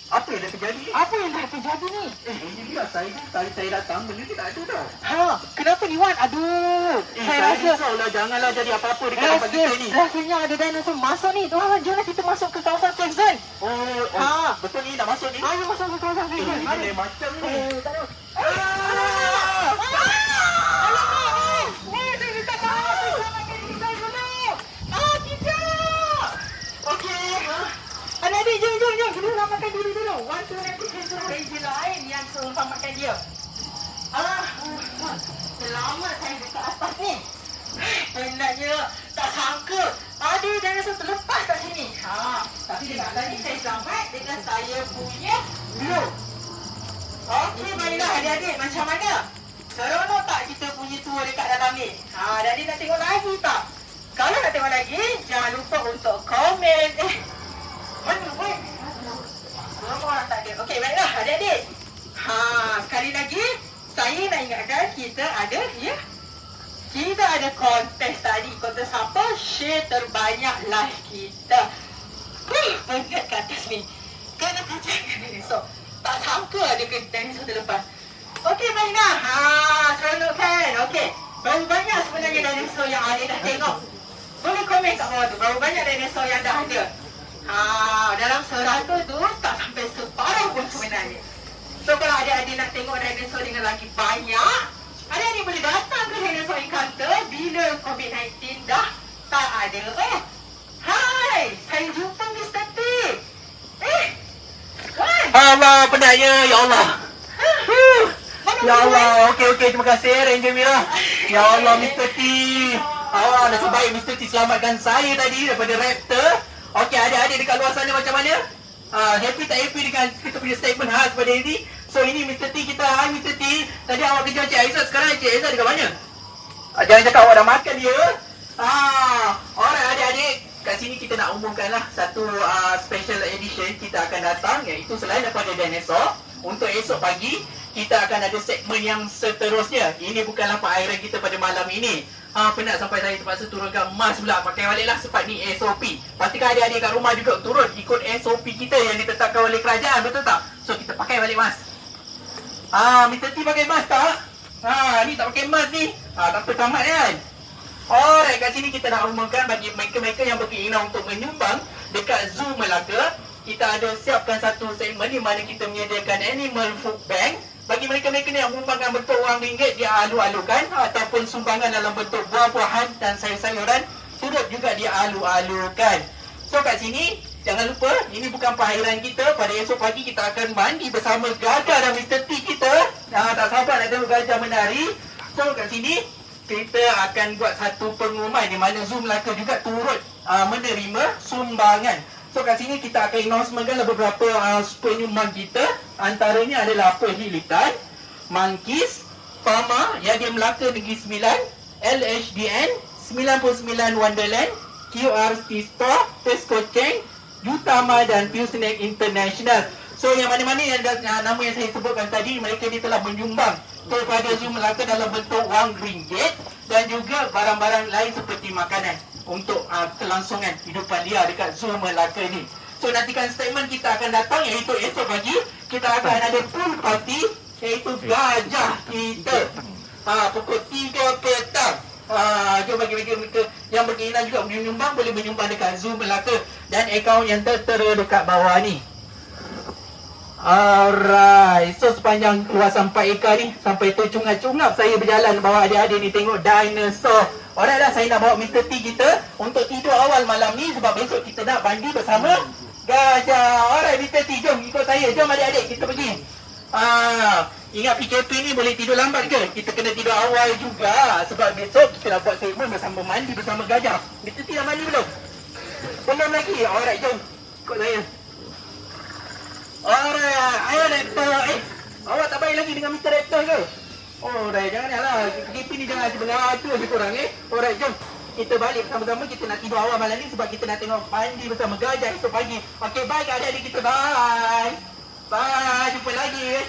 A: Apa yang dah terjadi?
D: Apa yang dah terjadi ni?
A: Ini dia tadi saya datang benda ni tak ada tau.
D: Kenapa ni, Wan? Aduh, saya rasa
A: risaulah, janganlah jadi apa-apa dekat tempat kita ni.
D: rasanya ada dinosaur masuk ni. Jomlah kita masuk ke kawasan safe zone.
A: Betul ni nak masuk ni.
D: Ayo masuk ke kawasan safe zone.
A: Ini macam ni.
D: Tak ada. Alamak! Saya minta maaf. Saya selamatkan diri saya dulu. Tidak! Okey. Adik-adik, jom. Kita selamatkan diri dulu. Wan tu nanti saya suruh ranger lain yang suruh selamatkan dia. Selamat saya dekat atas ni. Penatnya tak sangka ada dinosaur terlepas kat sini. Tapi dengan tadi saya selamat dengan saya punya blue. Okey, baiklah adik-adik, macam mana? Seronok tak kita punya tour dekat dalam ni? Adik-adik nak tengok lagi tak? Kalau nak tengok lagi, jangan lupa untuk komen. Mana weh? Semua orang tak ada. Okey, baiklah adik-adik. Sekali lagi, saya nak ingatkan kita ada, kita ada kontes tadi. Kontes apa? Share terbanyak live kita. Penat kat atas ni. Kena kajian dinosaur. Tak sangka ada dinosaur terlepas. Okey, baiklah. Seronok kan? Okey. Berapa banyak sebenarnya dinosaur yang adik dah tengok? Boleh komen kat bawah tu. Berapa banyak dinosaur yang dah ada? Dalam 100 tu tak sampai separuh pun sebenarnya. So kalau adik-adik nak tengok dinosaur dengan lagi banyak, adik-adik boleh datang ke Dinosaur Encounter bila COVID-19 dah tak ada. Hai, saya jumpa Mr. T. Wan.
A: Allah, penatnya. Ya Allah. Ya Allah. Okey. Terima kasih Ranger Mira. Ya Allah, Mr. T. Nasib baik Mr. T selamatkan saya tadi daripada raptor. Okey, adik-adik dekat luar sana macam mana? Happy tak happy dengan kita punya statement khas pada ini? So ini Mr. T kita. Hai Mr. T. Tadi awak kejar Cik Aizat, sekarang Cik Aizat dekat mana? Jangan cakap awak dah makan dia. Alright adik-adik, kat sini kita nak umumkanlah satu special edition kita akan datang, iaitu selain daripada dinosaur, untuk esok pagi kita akan ada segmen yang seterusnya. Ini bukanlah perairan kita pada malam ini. Penat sampai saya terpaksa turunkan mask pula. Pakai balik lah sebab ni SOP. Pastikan adik-adik kat rumah juga turun ikut SOP kita yang ditetapkan oleh kerajaan, betul tak? So kita pakai balik mask. Mr. T pakai mask tak? Ni tak pakai mask ni. Tak apa, tamat kan? Alright, kat sini kita nak umumkan bagi mereka-mereka yang berkeinginan untuk menyumbang dekat Zoo Melaka. Kita ada siapkan satu segmen di mana kita menyediakan Animal Food Bank. Bagi mereka-mereka ni yang menyumbangkan bentuk wang ringgit, dia alu-alukan ataupun sumbangan dalam bentuk buah-buahan dan sayur-sayuran turut juga dia alu-alukan. So kat sini, jangan lupa, ini bukan perairan kita. Pada esok pagi kita akan mandi bersama Gajah dan Mr. T kita. Tak sabar nak tengok Gajah menari. So kat sini, kita akan buat satu pengumuman di mana Zoo Melaka juga turut menerima sumbangan. So kat sini kita akan announcementkan beberapa penyumbang kita. Antaranya adalah Perhilitan, Monkeys, Pama, Yadim Melaka Negeri Sembilan, LHDN, 99 Wonderland, QRT Store, Tesco Cheng, Utama dan Fusinac International. So yang mana-mana yang nama yang saya sebutkan tadi, mereka ni telah menyumbang kepada Zoo Melaka dalam bentuk wang ringgit dan juga barang-barang lain seperti makanan untuk kelangsungan hidupan dia dekat Zoo Melaka ni. So nantikan statement kita akan datang, iaitu esok pagi kita akan ada pool party, iaitu Gajah kita pukul 3 petang. Jom bagi mereka yang berkeinginan juga menyumbang, boleh menyumbang dekat Zoo Melaka dan akaun yang tertera dekat bawah ni. Alright, so sepanjang luasan 4 ekar ni sampai tercungap-cungap saya berjalan bawa adik-adik ni tengok dinosaur. Alright lah, saya nak bawa Mr. T kita untuk tidur awal malam ni sebab besok kita nak mandi bersama Gajah. Alright Mr. T, jom ikut saya. Jom adik-adik kita pergi. Ingat PKP ni boleh tidur lambat ke? Kita kena tidur awal juga sebab besok kita nak buat segmen bersama mandi bersama Gajah. Mr. T dah mandi belum? Belum lagi? Alright, jom ikut saya. Alright, ayo Raptor. Awak tak baik lagi dengan Mr. Raptor ke? Alright, janganlah. PKP ni jangan sebelah tu je korang Alright, jom. Kita balik bersama-sama. Kita nak tidur awal malam ni sebab kita nak tengok mandi bersama Gajah esok pagi. Okay, bye adik-adik kita. Bye. Bye, jumpa lagi.